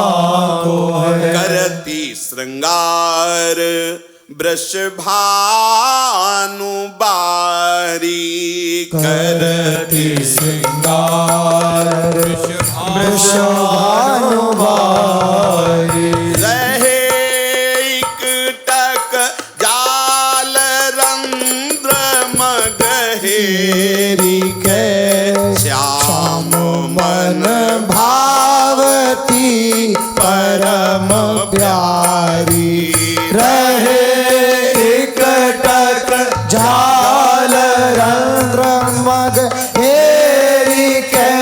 को है। करती श्रृंगार वृषभानु बारी, करती श्रृंगार वृषभानु बारी, रहे इकटक जाल रंध्र मगहेरी के श्याम मन भावती परम प्यारी, रहे इकटक जाल रंध्र मग हेरी के,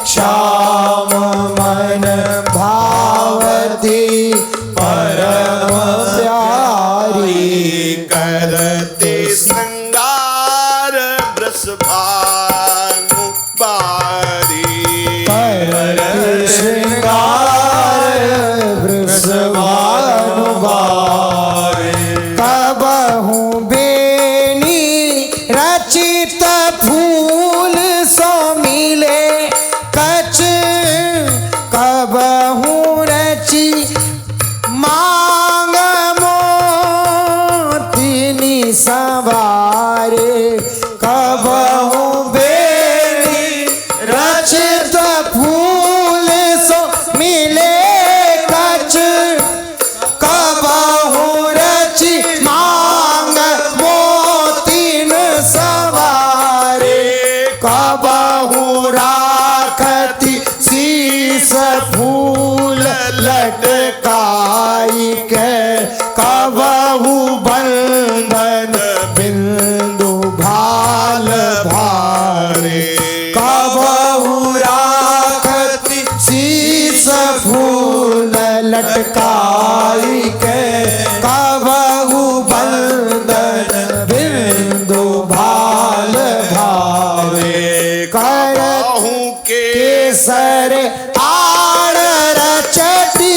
श्याम मन भावती परम प्यारी, करते श्रृंगार वृषभानु बारी। करती श्रृंगार वृषभानु बारी, कबहू बेनी रचित फूल सो मिले कच, कबहू रची मांग मोतिनी सवारे, कबहू बेनी रचित फूल सो मिले कच, कबहू रची मांग मोतिन सवारे, कबहू राखती शीस फूल लटकाई के, कबहू बंधन बिंदु भाल भारे, कबहू राखती शीस फूल लटकाई के, कबहू बंधन बिंदु भाल भावे, करहू केसर आड़ रचती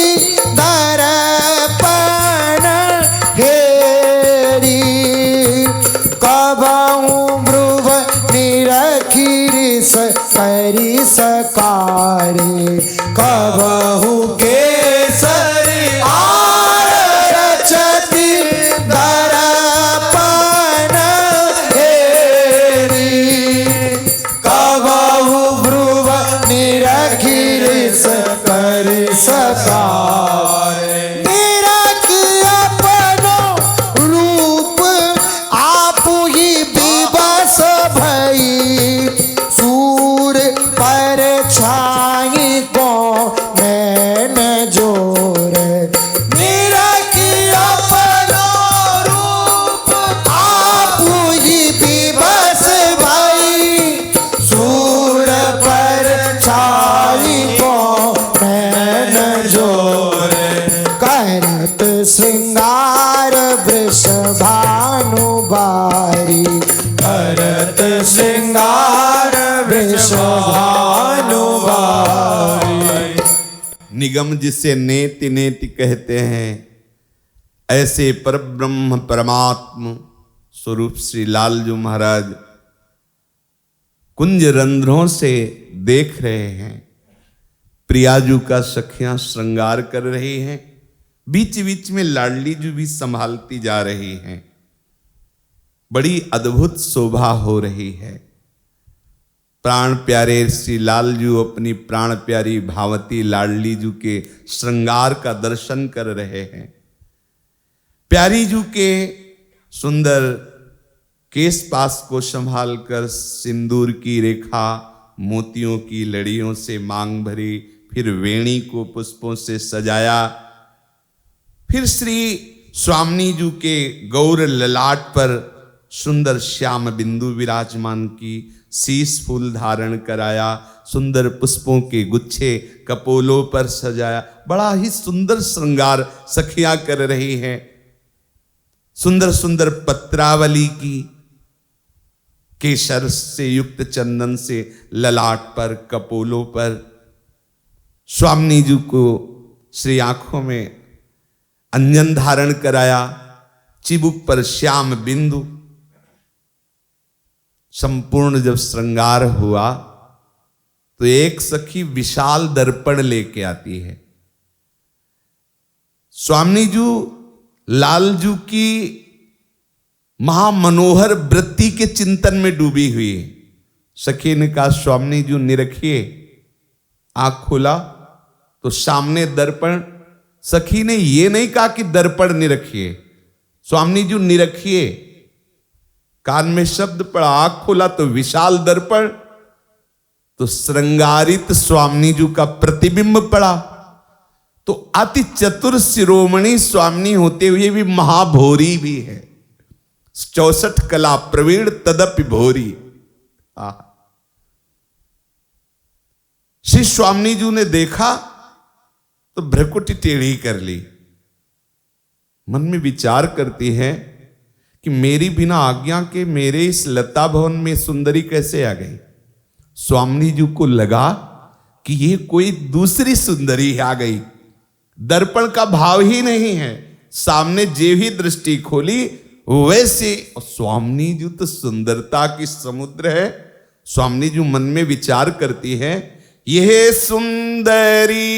दर्पण हेरी, कबहू भ्रुव निरखिरिस करी सकारे, कबहू केसर आड़ रचती दर्पण हेरी, कबहू भ्रुव भारी करत श्रृंगार वृषभानु भाई। निगम जिसे नेति नेति कहते हैं, ऐसे परब्रह्म परमात्म स्वरूप श्री लालजू महाराज कुंज रंध्रों से देख रहे हैं। प्रियाजू का सखियां श्रृंगार कर रही हैं, बीच बीच में लाडली जू भी संभालती जा रही हैं। बड़ी अद्भुत शोभा हो रही है। प्राण प्यारे श्री लालजू अपनी प्राण प्यारी भावती लाडली जू के श्रृंगार का दर्शन कर रहे हैं। प्यारी जू के सुंदर केस पास को संभालकर सिंदूर की रेखा मोतियों की लड़ियों से मांग भरी, फिर वेणी को पुष्पों से सजाया, फिर श्री स्वामी जू के गौर ललाट पर सुंदर श्याम बिंदु विराजमान की, शीश फूल धारण कराया, सुंदर पुष्पों के गुच्छे कपोलों पर सजाया। बड़ा ही सुंदर श्रृंगार सखियां कर रही हैं। सुंदर सुंदर पत्रावली की केसर से युक्त चंदन से ललाट पर कपोलों पर, स्वामी जी को श्री आंखों में अंजन धारण कराया, चिबुक पर श्याम बिंदु। संपूर्ण जब श्रृंगार हुआ तो एक सखी विशाल दर्पण लेके आती है। स्वामी जी लालजू की महामनोहर वृत्ति के चिंतन में डूबी हुई है। सखी ने कहा, स्वामी जी निरखिए। आंख खोला तो सामने दर्पण। सखी ने यह नहीं कहा कि दर्पण निरखिए, स्वामी जी निरखिए। कान में शब्द पड़ा, आंख खोला तो विशाल दर्पण, तो श्रृंगारित स्वामी जी का प्रतिबिंब पड़ा। तो अति चतुर शिरोमणि स्वामी होते हुए भी महाभोरी भी है। 64 कला प्रवीण तदपि भोरी। श्री स्वामी जी ने देखा तो भ्रकुटी टेढ़ी कर ली। मन में विचार करती है कि मेरी बिना आज्ञा के मेरे इस लता भवन में सुंदरी कैसे आ गई। स्वामी जी को लगा कि ये कोई दूसरी सुंदरी आ गई। दर्पण का भाव ही नहीं है, सामने जे भी दृष्टि खोली वैसे। स्वामी जी तो सुंदरता की समुद्र है। स्वामी जी मन में विचार करती है, यह सुंदरी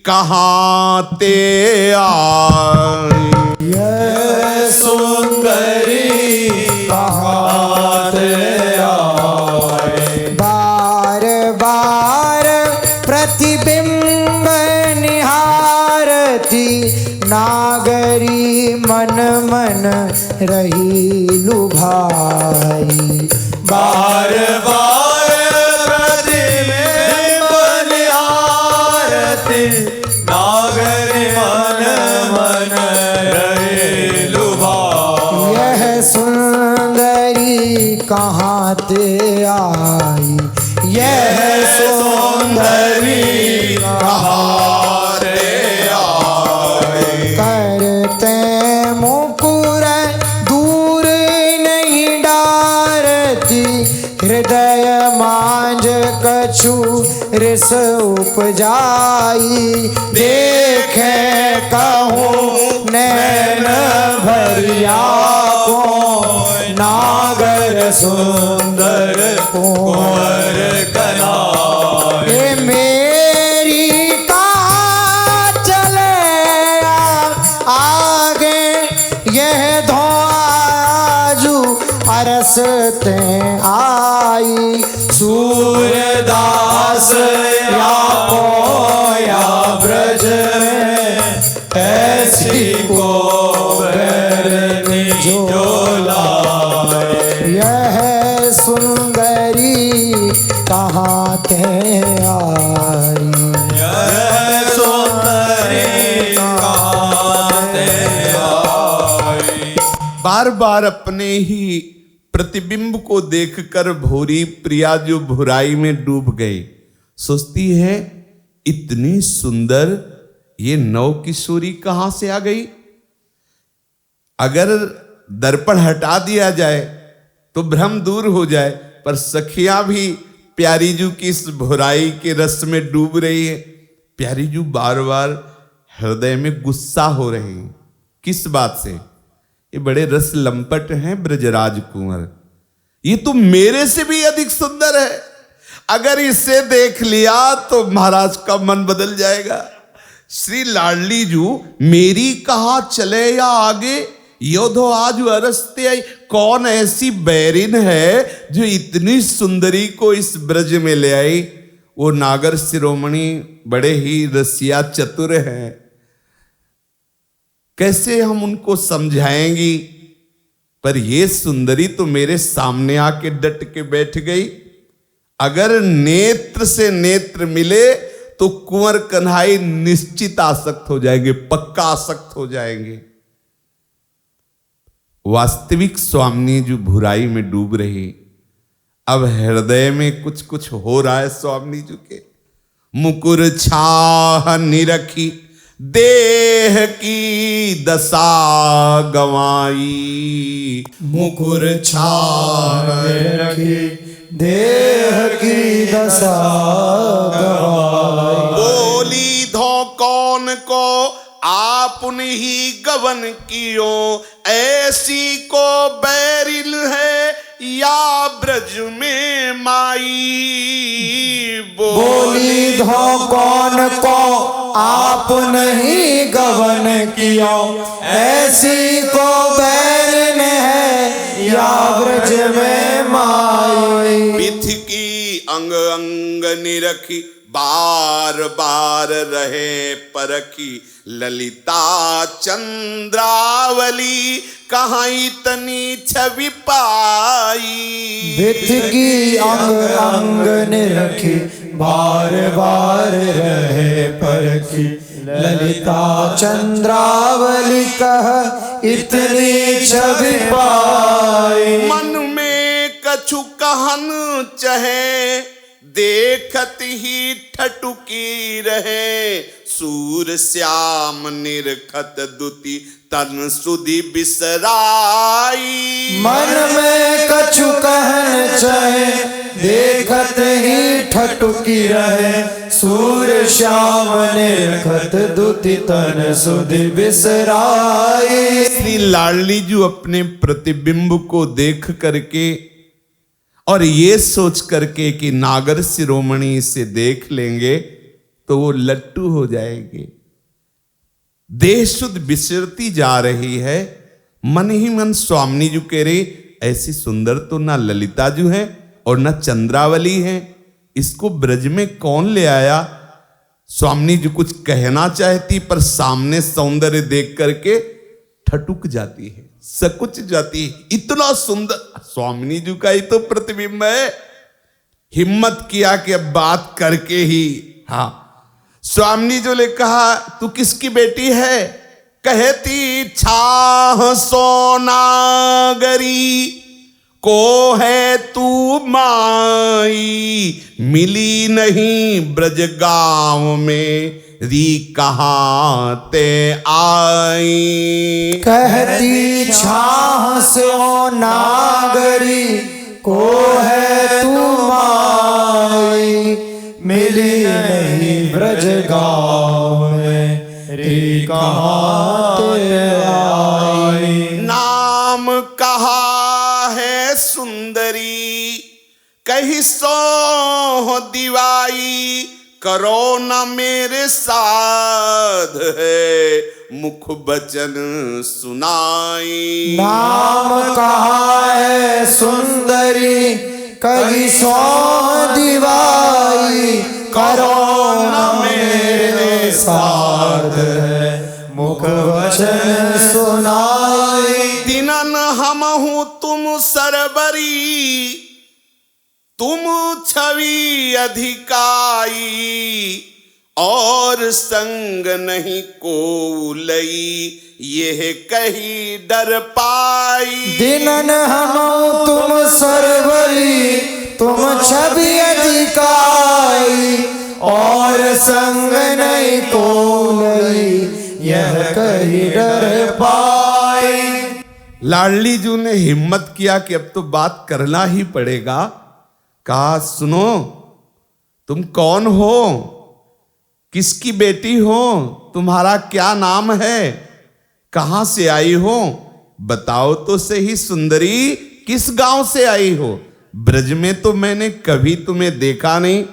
कहाँ ते आई, यह सुंदरी कहाँ ते आए। बार बार प्रतिबिंब निहारती नागरी मन मन रही लुभाई। बार बार प्रतिबिंब निहारती नागरी मन मन रहे लुभाई। यह सुंदरी कहाँ ते आई, यह सुंदरी कहाँ ते आए। करते मुकुर दूर नहीं डारती, हृदय मांझ कछु रिस उपजाई। देखे कहूँ नैन भरिया को, नागर सुंदर कुंवर कनाए। ये मेरी कहाँ चले आगे, यह धोआजू अरसते आई। सूर्यदास या पोया ब्रज में, ऐसी को जो लाए। यह सुंदरी कहाँ ते आई, यह सुंदरी कहाँ ते आई। बार बार अपने ही प्रतिबिंब को देखकर भोरी प्रिया जो भुराई में डूब गई। सोचती है, इतनी सुंदर ये नव किशोरी कहां से आ गई। अगर दर्पण हटा दिया जाए तो भ्रम दूर हो जाए। पर सखियां भी प्यारी जू की इस भुराई के रस में डूब रही है। प्यारी जू बार बार हृदय में गुस्सा हो रहे हैं। किस बात से? ये बड़े रस लंपट हैं ब्रजराज कुंवर, ये तो मेरे से भी अधिक सुंदर है। अगर इसे देख लिया तो महाराज का मन बदल जाएगा। श्री लाडली जू मेरी कहा चले या आगे, योधो आज अरसते आई। कौन ऐसी बैरिन है जो इतनी सुंदरी को इस ब्रज में ले आई? वो नागर शिरोमणि बड़े ही रसिया चतुर हैं, कैसे हम उनको समझाएंगी? पर ये सुंदरी तो मेरे सामने आके डट के बैठ गई। अगर नेत्र से नेत्र मिले तो कुंवर कन्हाई निश्चित आसक्त हो जाएंगे, पक्का आसक्त हो जाएंगे। वास्तविक स्वामिनी जो बुराई में डूब रही, अब हृदय में कुछ कुछ हो रहा है। स्वामिनी जी के मुकुर छाह निरखी देह की दशा गवाई। मुकुर छाह निरखी देह की दशा गवाई। बोली धो कौन को आपन ही गवन कियो, ऐसी को बैरिल है या ब्रज में माई। बोली धो कौन को आप नहीं गवन कियो, ऐसी को बैरिन है या ब्रज में माई। पिथ की अंग अंग निरखी बार बार रहे परखी, ललिता चंद्रावली कहाँ इतनी छवि पाई। विथ की अंग अंग निरखी बार बार रहे परखी, ललिता चंद्रावली कह इतनी छवि पाई। मन में कछु कहन चहे, देखत ही ठटुकी रहे। सूर श्याम निरखत दुति तन सुधि बिसराई। मन में कछु कहन चाहे, देखत ही ठटुकी रहे। सूर श्याम निरखत दुति तन सुधि बिसराई। श्री लाडली जी अपने प्रतिबिंब को देख करके और ये सोच करके कि नागर शिरोमणि इसे देख लेंगे तो वो लट्टू हो जाएंगे। देह शुद्ध बिसरती जा रही है। मन ही मन स्वामिनी जी कह रही, ऐसी सुंदर तो ना ललिता जी है और ना चंद्रावली है, इसको ब्रज में कौन ले आया? स्वामिनी जी कुछ कहना चाहती पर सामने सौंदर्य देख करके ठटुक जाती है, सकुच जाती है। इतना सुंदर स्वामिनी जी का ही तो प्रतिबिंब है। हिम्मत किया कि अब बात करके ही, हाँ, स्वामिनी जो ने कहा तू किसकी बेटी है? कहती छाह सोनागरी को है तू माई। मिली नहीं ब्रज गांव में री कहाँ ते आई। कहती छाह सो नागरी को है तू माई। मिली नहीं ब्रज गाँव में री कहाँ ते आई। नाम कहा है सुंदरी कही सो दिवाई। करो न मेरे साध है मुख बचन सुनाई। नाम कहा है सुंदरी कही सो दिवाई। करो न मेरे साथ है मुख वचन सुनाई। दिनन हमहु तुम सरबरी तुम छवि अधिकाई। और संग नहीं को लई यह कही डर पाई। दिनन हम तुम सरवरी तुम छवि अधिकाई। और संग नहीं को लई यह कही डर पाई। लाडली जी ने हिम्मत किया कि अब तो बात करना ही पड़ेगा। कहा सुनो, तुम कौन हो, किसकी बेटी हो, तुम्हारा क्या नाम है, कहां से आई हो, बताओ तो सही सुंदरी, किस गांव से आई हो। ब्रज में तो मैंने कभी तुम्हें देखा नहीं,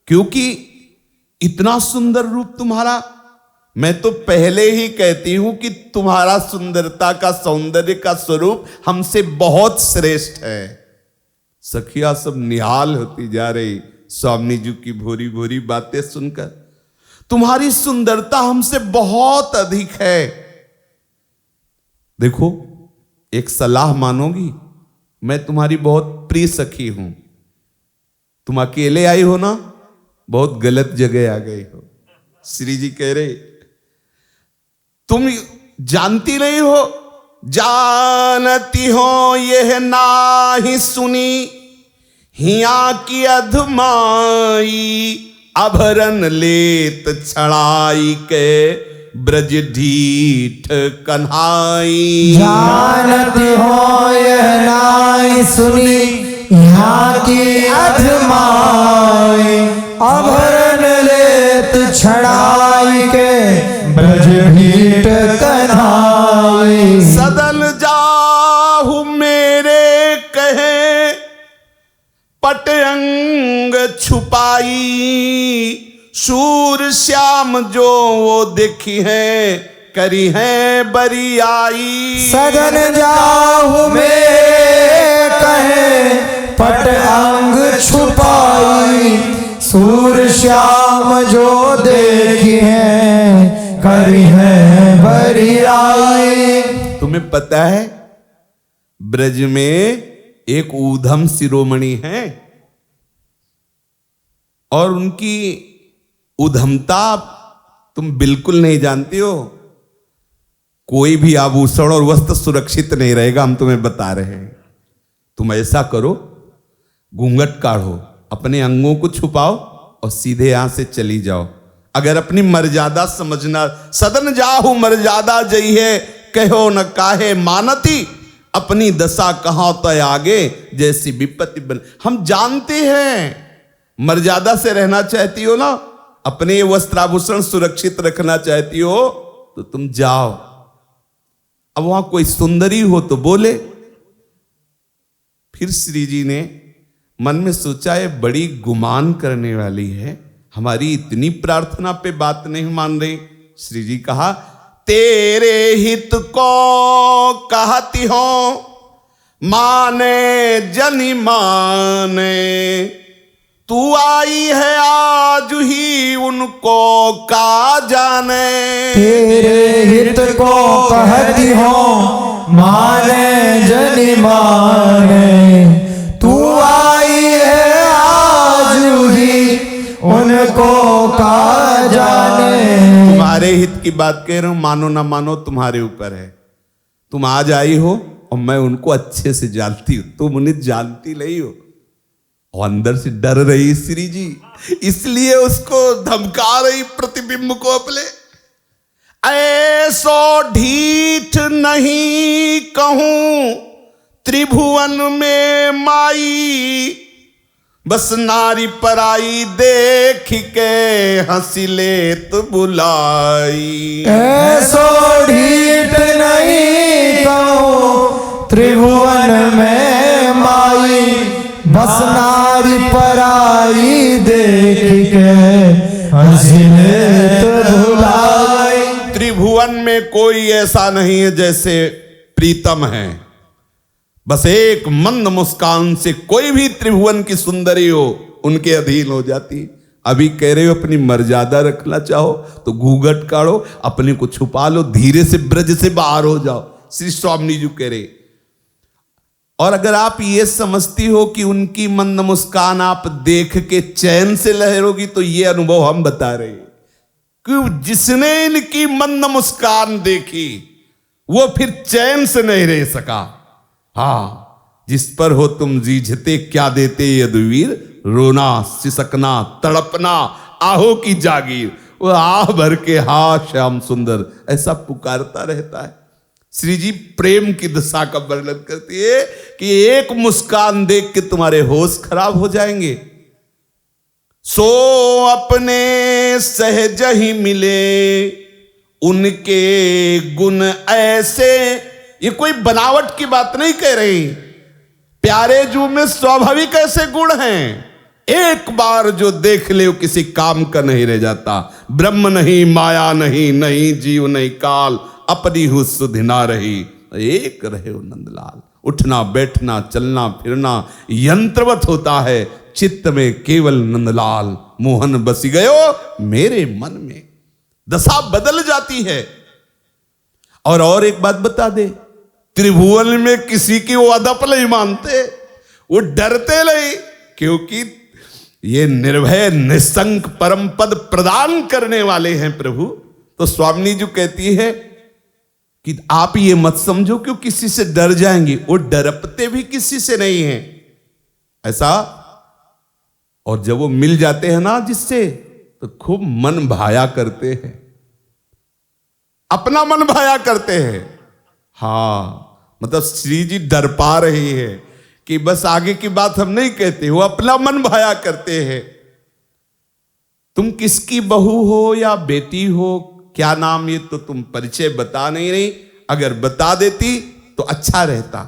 क्योंकि इतना सुंदर रूप तुम्हारा। मैं तो पहले ही कहती हूं कि तुम्हारा सुंदरता का, सौंदर्य का स्वरूप हमसे बहुत श्रेष्ठ है। सखिया सब निहाल होती जा रही स्वामी जी की भोरी भोरी बातें सुनकर। तुम्हारी सुंदरता हमसे बहुत अधिक है। देखो, एक सलाह मानोगी, मैं तुम्हारी बहुत प्रिय सखी हूं। तुम अकेले आई हो ना, बहुत गलत जगह आ गई हो। श्री जी कह रहे तुम जानती नहीं हो, जानती हो यह नाही सुनी, हिया की अधमाई, आभरण लेत छड़ाई के, ब्रज ढीठ कन्हाई। जानती हो यह नाई सुनी, यहाँ की अधमाई, आभरण लेत छड़ाई के, ब्रज भीट कन्हाई। सदन जाहु मेरे कहे, पट अंग छुपाई, सूर श्याम जो वो देखी है, करी है बरियाई। सदन जाहु मेरे कहे, पट अंग छुपाई, सूर श्याम जो देखी है, करी है बरियाई। तुम्हें पता है, ब्रज में एक ऊधम शिरोमणि है, और उनकी उधमता तुम बिल्कुल नहीं जानती हो। कोई भी आभूषण और वस्त्र सुरक्षित नहीं रहेगा, हम तुम्हें बता रहे हैं। तुम ऐसा करो, घूंघट काढ़ो, अपने अंगों को छुपाओ और सीधे यहां से चली जाओ। अगर अपनी मर्यादा समझना, सदन जाहु मर्यादा जई है, कहो न काहे मानती, अपनी दशा कहां तय आगे, जैसी विपत्ति बन। हम जानते हैं मर्यादा से रहना चाहती हो ना, अपने वस्त्राभूषण सुरक्षित रखना चाहती हो, तो तुम जाओ। अब वहां कोई सुंदरी हो तो बोले। फिर श्री जी ने मन में सोचा, ये बड़ी गुमान करने वाली है, हमारी इतनी प्रार्थना पे बात नहीं मान रही। श्री जी कहा, तेरे हित को कहती हो, माने जनि माने, तू आई है आज ही उनको का जाने। तेरे हित को कहती हो, माने जनि माने, तू आई है आज ही उनको का जाने। तुम्हारे हित की बात कह रहा हूं, मानो ना मानो तुम्हारे ऊपर है। तुम आज आई हो और मैं उनको अच्छे से जानती हूं, तुम उन्हें जानती नहीं हो। और अंदर से डर रही श्री जी, इसलिए उसको धमका रही प्रतिबिंब को अपने। ऐसो ढीठ नहीं कहूं त्रिभुवन में माई, बस नारी पराई देख के हंसी लेत बुलाई। ऐसो ढीठ नहीं कहूं त्रिभुवन में माई, बस नारी पराई देख के हंसी लेत बुलाई। त्रिभुवन में कोई ऐसा नहीं है जैसे प्रीतम है। बस एक मंद मुस्कान से कोई भी त्रिभुवन की सुंदरी हो उनके अधीन हो जाती। अभी कह रहे हो अपनी मर्यादा रखना चाहो तो घूंघट काढ़ो, अपने को छुपा लो, धीरे से ब्रज से बाहर हो जाओ, श्री स्वामी जी कह रहे। और अगर आप ये समझती हो कि उनकी मंद मुस्कान आप देख के चैन से लहरोगी, तो ये अनुभव हम बता रहे कि जिसने इनकी मंद मुस्कान देखी वो फिर चैन से नहीं रह सका। हाँ, जिस पर हो तुम जीझते क्या देते यदुवीर, रोना सिसकना तड़पना आहो की जागीर, वो आह भर के हा श्याम सुंदर ऐसा पुकारता रहता है। श्री जी प्रेम की दशा का वर्णन करती है कि एक मुस्कान देख के तुम्हारे होश खराब हो जाएंगे। सो अपने सहज ही मिले उनके गुण ऐसे, ये कोई बनावट की बात नहीं कह रही, प्यारे जू में स्वाभाविक ऐसे गुण हैं, एक बार जो देख ले वो किसी काम का नहीं रह जाता। ब्रह्म नहीं, माया नहीं, नहीं जीव नहीं काल, अपनी हु सुधि ना रही, एक रहे हो नंदलाल। उठना बैठना चलना फिरना यंत्रवत होता है, चित्त में केवल नंदलाल मोहन बसी गयो मेरे मन में। दशा बदल जाती है। और एक बात बता दे, त्रिभुवन में किसी की वो अदप नहीं मानते, वो डरते नहीं, क्योंकि ये निर्भय निसंक परम पद प्रदान करने वाले हैं प्रभु। तो स्वामी जी कहती है कि आप ये मत समझो कि किसी से डर जाएंगे, वो डरपते भी किसी से नहीं है ऐसा। और जब वो मिल जाते हैं ना जिससे, तो खूब मन भाया करते हैं, अपना मन भाया करते हैं। हाँ, मतलब श्री जी डर पा रही है कि बस आगे की बात हम नहीं कहते, वो अपना मन भाया करते हैं। तुम किसकी बहू हो या बेटी हो, क्या नाम, ये तो तुम परिचय बता नहीं रही, अगर बता देती तो अच्छा रहता।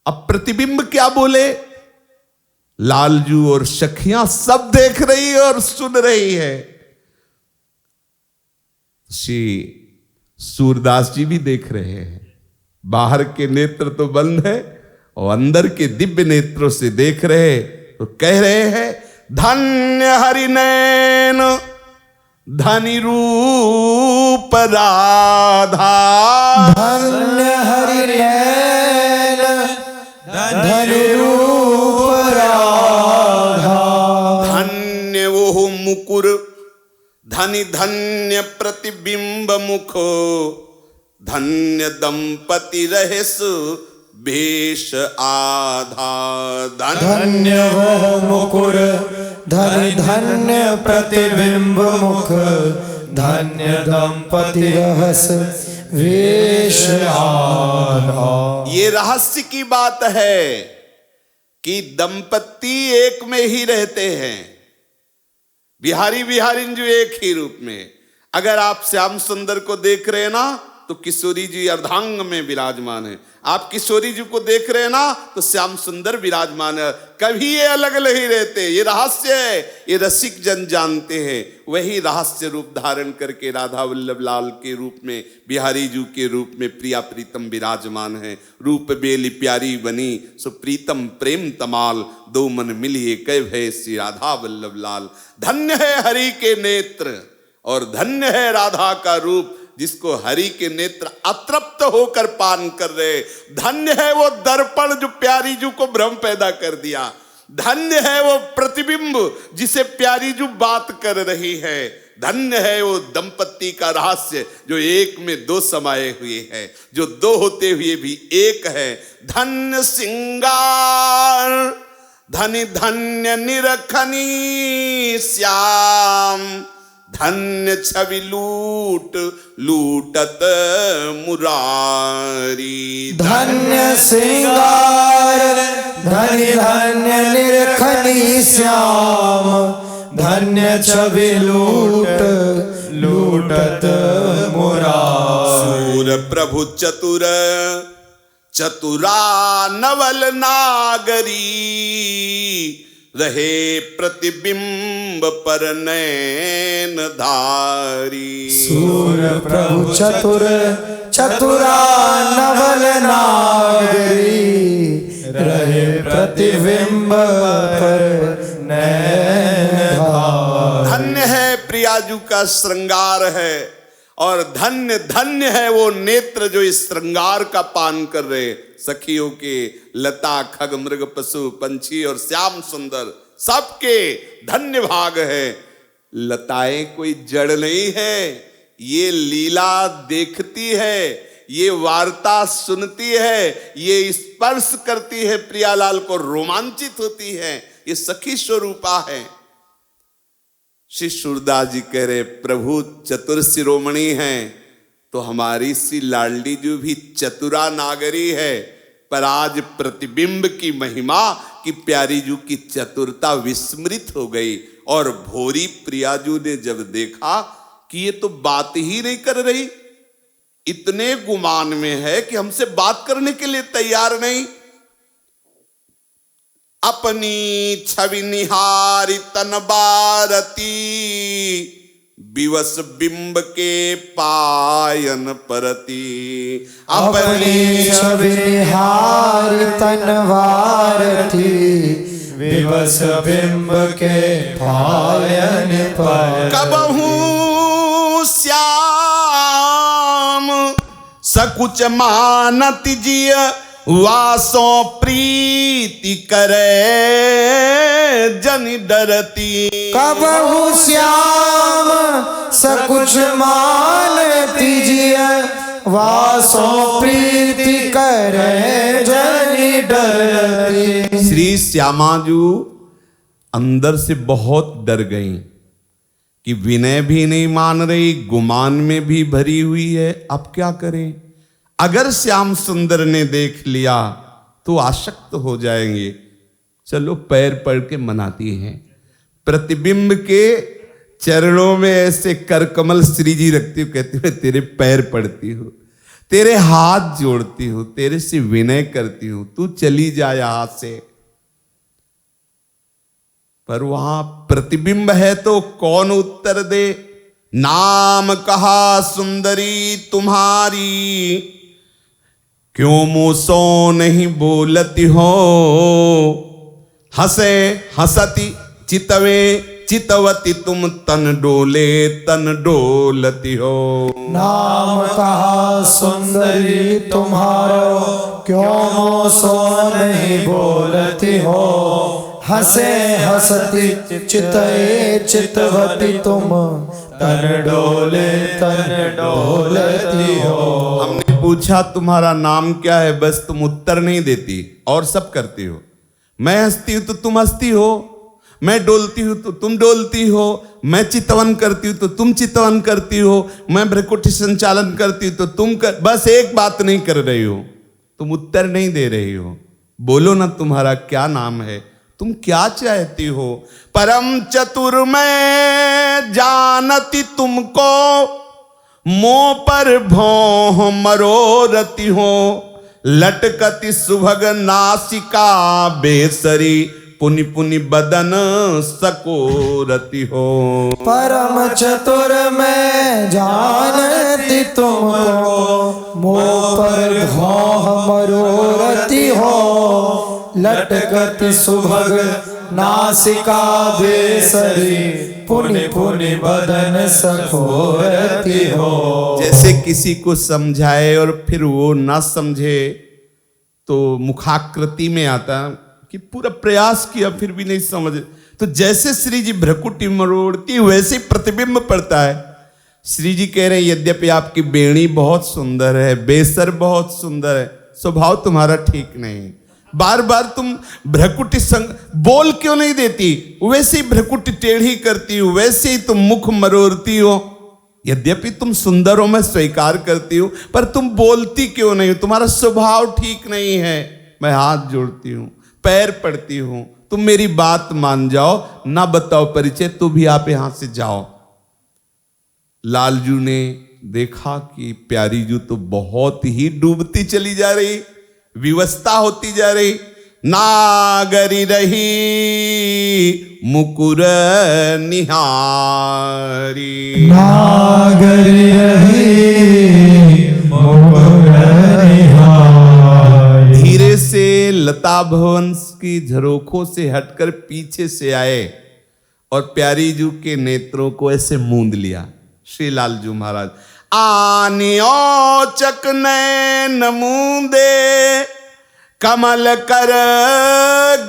अब प्रतिबिंब क्या बोले, लालजू और सखियां सब देख रही है और सुन रही है। श्री सूरदास जी भी देख रहे हैं, बाहर के नेत्र तो बंद है और अंदर के दिव्य नेत्रों से देख रहे, तो कह रहे हैं धन्य हरि नैन धनि रूप राधा, धन्य हरि नैन धनि रूप राधा, धन्य वो मुकुर धनि धन्य प्रतिबिंब मुख, धन्य दंपति रहस भेष आधा। धन्य वो मुकुर धनि धन्य प्रतिबिंब मुख, धन्य दंपति रहस वेश आधा। ये रहस्य की बात है कि दंपति एक में ही रहते हैं, बिहारी बिहारिन जो एक ही रूप में। अगर आप श्याम सुंदर को देख रहे हैं ना, तो किशोरी जी अर्धांग में विराजमान है, आप किशोरी जी को देख रहे हैं ना, तो श्याम सुंदर विराजमान है। कभी ये अलग नहीं रहते, ये रहस्य है, ये रसिक जन जानते हैं। वही रहस्य रूप धारण करके राधा वल्लभ लाल के रूप में, बिहारी जी के रूप में प्रिया प्रीतम विराजमान है। रूप बेली प्यारी बनी सुप्रीतम प्रेम तमाल, दो मन मिलिए कह भय श्री राधा वल्लभ लाल। धन्य है हरि के नेत्र और धन्य है राधा का रूप, जिसको हरि के नेत्र अतृप्त होकर पान कर रहे। धन्य है वो दर्पण जो प्यारी जू को भ्रम पैदा कर दिया। धन्य है वो प्रतिबिंब जिसे प्यारी जू बात कर रही है। धन्य है वो दंपति का रहस्य जो एक में दो समाये हुए है, जो दो होते हुए भी एक है। धन्य सिंगार धनि धन्य निरखनी श्याम, धन्य छवि लूट लूटत मुरारी। धन्य सिंगार धनि धन्य निरखनी श्याम, धन्य छवि लूट लूटत मुरारी। सूर प्रभु चतुर चतुरा नवल नागरी, रहे प्रतिबिंब पर नैन धारी। सूर प्रभु चतुर चतुरा नवल नागरी, रहे प्रतिबिंब पर नैन धारी। धन्य है प्रियाजू का श्रृंगार है, और धन्य धन्य है वो नेत्र जो इस श्रृंगार का पान कर रहे। सखियों के लता खग मृग पशु पंछी और श्याम सुंदर सबके धन्य भाग है। लताएं कोई जड़ नहीं है, ये लीला देखती है, ये वार्ता सुनती है, ये स्पर्श करती है, प्रियालाल को रोमांचित होती है। ये सखी स्वरूपा है। श्री सूरदास जी कह रहे प्रभु चतुर शिरोमणि हैं, तो हमारी सी लाडली जो भी चतुरा नागरी है, पर आज प्रतिबिंब की महिमा कि प्यारी जू की चतुरता विस्मृत हो गई। और भोरी प्रियाजू ने जब देखा कि ये तो बात ही नहीं कर रही, इतने गुमान में है कि हमसे बात करने के लिए तैयार नहीं, अपनी छवि निहारी तन बारती, विवश बिंब के पायन परती। अपनी छवि निहारी तनवार थी, विवश बिंब के पायन पर। कबहू श्याम सकुच मानत जिय, वासो प्रीति करे जनि डरती। कबहु श्याम सकुच मान तीजिय, वासो प्रीति करे जनि डरती। श्री श्यामाजू अंदर से बहुत डर गई कि विनय भी नहीं मान रही, गुमान में भी भरी हुई है, अब क्या करें। अगर श्याम सुंदर ने देख लिया तो आसक्त हो जाएंगे। चलो पैर पड़ के मनाती हैं। प्रतिबिंब के चरणों में ऐसे कर कमल श्री जी रखती हूँ, कहती हूँ तेरे पैर पड़ती हूँ, तेरे हाथ जोड़ती हूँ, तेरे से विनय करती हूँ, तू चली जा यहां से। पर वहां प्रतिबिंब है तो कौन उत्तर दे। नाम कहा सुंदरी तुम्हारी, क्यों मुंह सो नहीं बोलती हो। हंसे हंसती चितवे चितवती, तुम तन डोले तन डोलती हो। नाम कहा सुंदरी तुम्हारो, क्यों सो नहीं बोलती हो। हंसे हंसती चितए चितवती, तुम तन डोले तन डोलती हो। हमने पूछा तुम्हारा नाम क्या है, बस तुम उत्तर नहीं देती और सब करती हो। मैं हंसती हूं तो तुम हंसती हो, मैं डोलती हूं तो तुम डोलती हो, मैं चितवन करती हूं तो तुम चितवन करती हो, मैं भ्रकुटी संचालन करती हूं तो तुम बस एक बात नहीं कर रही हो, तुम उत्तर नहीं दे रही हो। बोलो ना तुम्हारा क्या नाम है, तुम क्या चाहती हो। परम चतुर मैं जानती तुमको, मोह पर भौह मरोरती हो। लटकती सुभग नासिका बेसरी, पुनि पुनि बदन सकोरती हो। परम चतुर मैं जानती तुमको, मोह पर भौह मरोरती हो। लटकती सुभग नासिका बेसरी, पुनि पुनि बदन सकोरती हो। जैसे किसी को समझाए और फिर वो ना समझे तो मुखाकृति में आता कि पूरा प्रयास किया फिर भी नहीं समझ, तो जैसे श्री जी भ्रकुटी मरोड़ती वैसे प्रतिबिंब पड़ता है। श्री जी कह रहे हैं यद्यपि आपकी बेणी बहुत सुंदर है, बेसर बहुत सुंदर है, स्वभाव तुम्हारा ठीक नहीं। बार बार तुम भ्रकुटी संग बोल क्यों नहीं देती, वैसे ही भ्रकुटी टेढ़ी करती हो, वैसे ही तुम मुख मरोड़ती हो। यद्यपि तुम सुंदर हो मैं स्वीकार करती हूं, पर तुम बोलती क्यों नहीं हो, तुम्हारा स्वभाव ठीक नहीं है। मैं हाथ जोड़ती हूं, पैर पड़ती हूं, तुम मेरी बात मान जाओ, ना बताओ परिचय, तो भी आप यहां से जाओ। लालजू ने देखा कि प्यारी जू तो बहुत ही डूबती चली जा रही, विवस्था होती जा रही। नागरी रही मुकुर निहारी, नागरी रही मुकुर निहारी। धीरे से लता भवन की झरोखों से हटकर पीछे से आए और प्यारी जू के नेत्रों को ऐसे मूंद लिया। श्री लालजू महाराज आनियो चक नैन मूंदे, कमल कर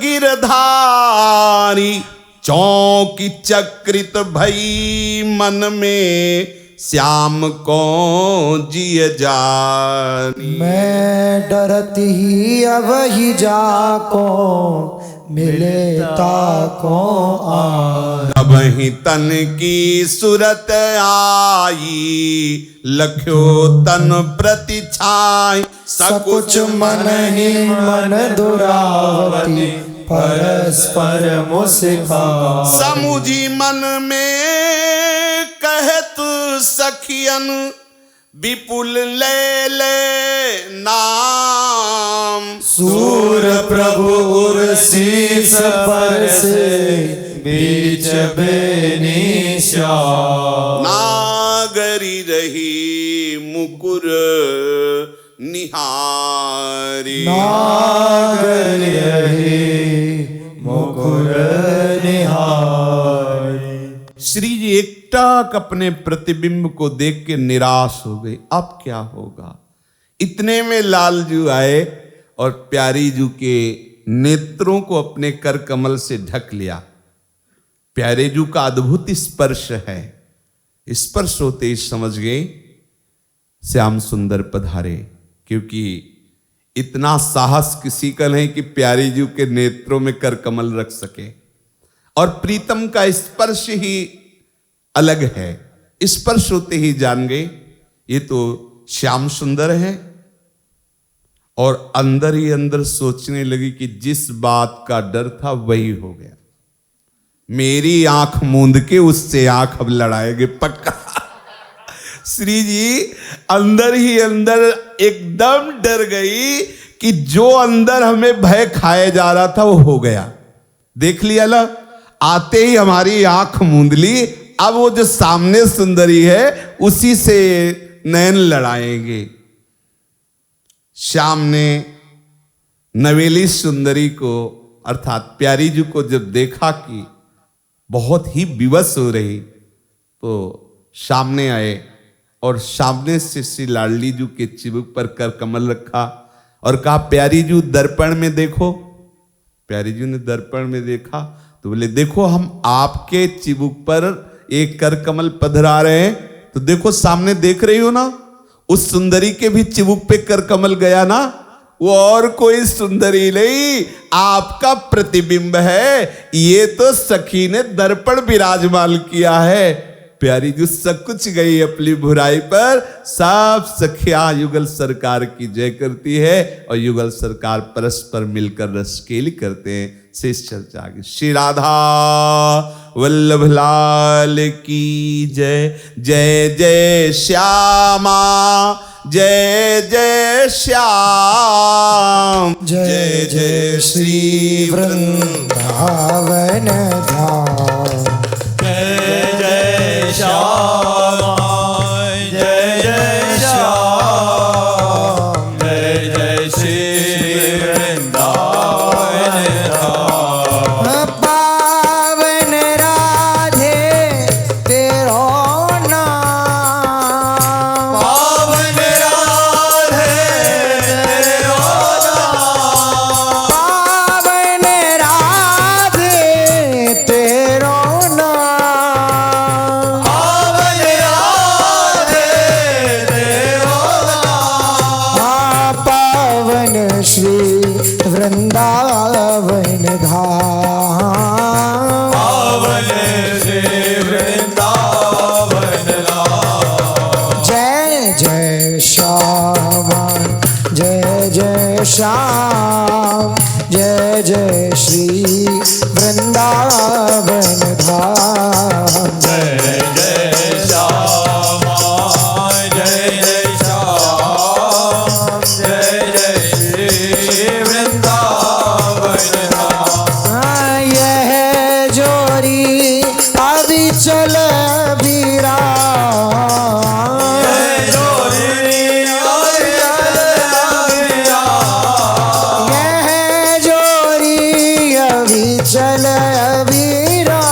गिरधारी। चौकी चक्रित भई मन में, श्याम को जिय जानी। मैं डरती ही अब ही जाको मिले ताको आ। तब ही तन की सूरत आई, लख्यो तन प्रति छाई। सकुच मन ही मन दुरावती परस्पर मुस्का। समुझी मन में कहत सखियन, विपुल ले ले नाम। सूर प्रभु उर शीस पर से बीच बेनी श्याम। नागरी रही मुकुर निहारी। नागर रहे मुकुर निहारी। श्री जी एकटक अपने प्रतिबिंब को देख के निराश हो गए। अब क्या होगा? इतने में लालजू आए और प्यारी जू के नेत्रों को अपने कर कमल से ढक लिया। प्यारे जू का अद्भुत स्पर्श है। स्पर्श होते ही समझ गए श्याम सुंदर पधारे, क्योंकि इतना साहस किसी का नहीं कि प्यारी जू के नेत्रों में कर कमल रख सके। और प्रीतम का स्पर्श ही अलग है। स्पर्श होते ही जान गए ये तो श्याम सुंदर है। और अंदर ही अंदर सोचने लगी कि जिस बात का डर था वही हो गया। मेरी आंख मूंद के उससे आंख अब लड़ाएंगे पक्का। श्री जी अंदर ही अंदर एकदम डर गई कि जो अंदर हमें भय खाया जा रहा था वो हो गया। देख लिया ना, आते ही हमारी आंख मूंद ली। अब वो जो सामने सुंदरी है उसी से नयन लड़ाएंगे। श्याम ने नवेली सुंदरी को अर्थात प्यारी जी को जब देखा कि बहुत ही विवश हो रही, तो सामने आए और सामने से श्री लाडली जू के चिबुक पर कर कमल रखा और कहा, प्यारी जू दर्पण में देखो। प्यारी जू ने दर्पण में देखा तो बोले, देखो हम आपके चिबुक पर एक कर कमल पधरा रहे हैं, तो देखो सामने देख रही हो ना, उस सुंदरी के भी चिबुक पे कर कमल गया ना। वो और कोई सुंदरी नहीं, आपका प्रतिबिंब है। ये तो सखी ने दर्पण विराजमान किया है। प्यारी जो सब कुछ गई अपनी बुराई पर, सब सखिया युगल सरकार की जय करती है और युगल सरकार परस्पर मिलकर रसकेली करते हैं। शेष चर्चा आगे। श्री राधा वल्लभ लाल की जय। जय जय श्यामा, जय जय श्याम, जय जय श्री वृंदावन धाम। जय जय श्याम, जय जय श्याम, जय जय श्री वृंदावन धाम। पावन राधे तेरो नाम। पावन राधे तेरो नाम। पावन राधे तेरो नाम। पावन राधे तेरो नाम। पावन श्री वृंदावन धाम। पावन श्री वृंदावन धाम। जय जय श्याम, जय जय श्याम, जय जय श्री वृंदावन धाम। जय जय श्याम, जय जय श्याम, जय जय श्री वृंदावन धाम। यह जोरी अभी चल बीरा। यह जोरी अभी चल बीरा।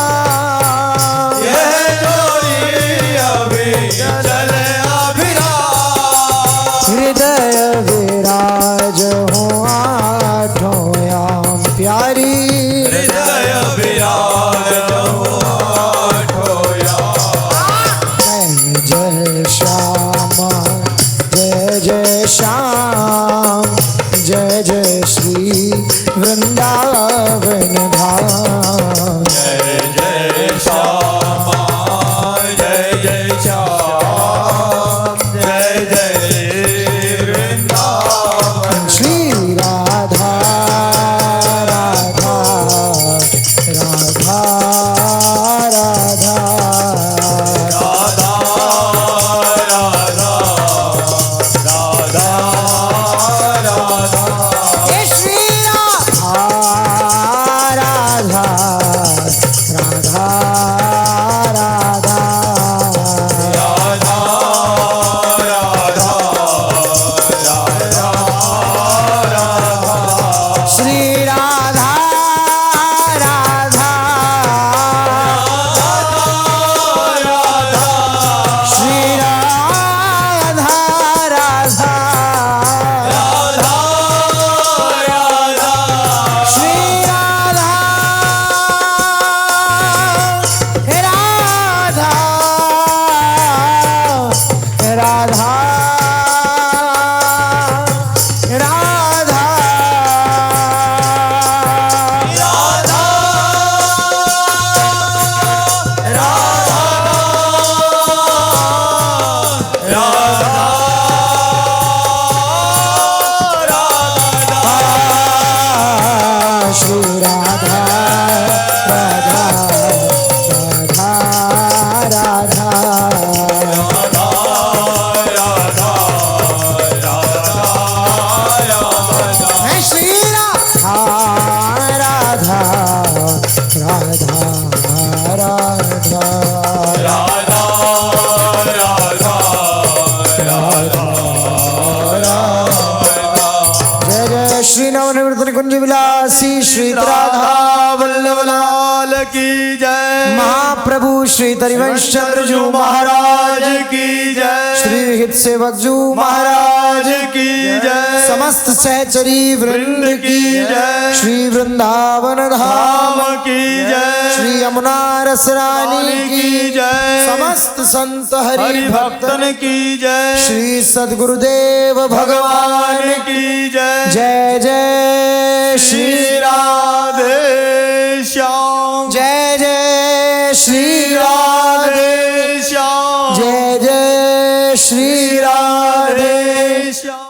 जय जय श्री वृंदावन धाम। जय जय श्यामा जय जय श्याम जय जय वृंदावन। श्री राधा राधा राधा राधा राधा राधा राधा राधा। हे श्री राधा राधा राधा राधा राधा राधा राधा। श्री राधा राधा श्री राधा राधा श्री राधा हे राधा हे राधा हे राधा श्री राधा राधा राधा राधा मैं श्री राधा राधा राधा राधा जय जय श्री नवनिवृत्त कुंज विलासी श्री राधा वल्लभ लाल की जय। महाप्रभु श्री तरिवंश चंद्र जी महाराज की जय। श्री हित सेवक जी महाराज की जय। समस्त सहचरी वृंद की जय। श्री वृंदावन धाम धाम की जय। श्री यमुना रस रानी की जय। समस्त संत हरि हरि भक्तन की जय। श्री सद्गुरुदेव भगवान की जय। जय जय श्री श्री राधे श्याम जय जय श्री राधे श्याम जय जय श्री राधे श्याम।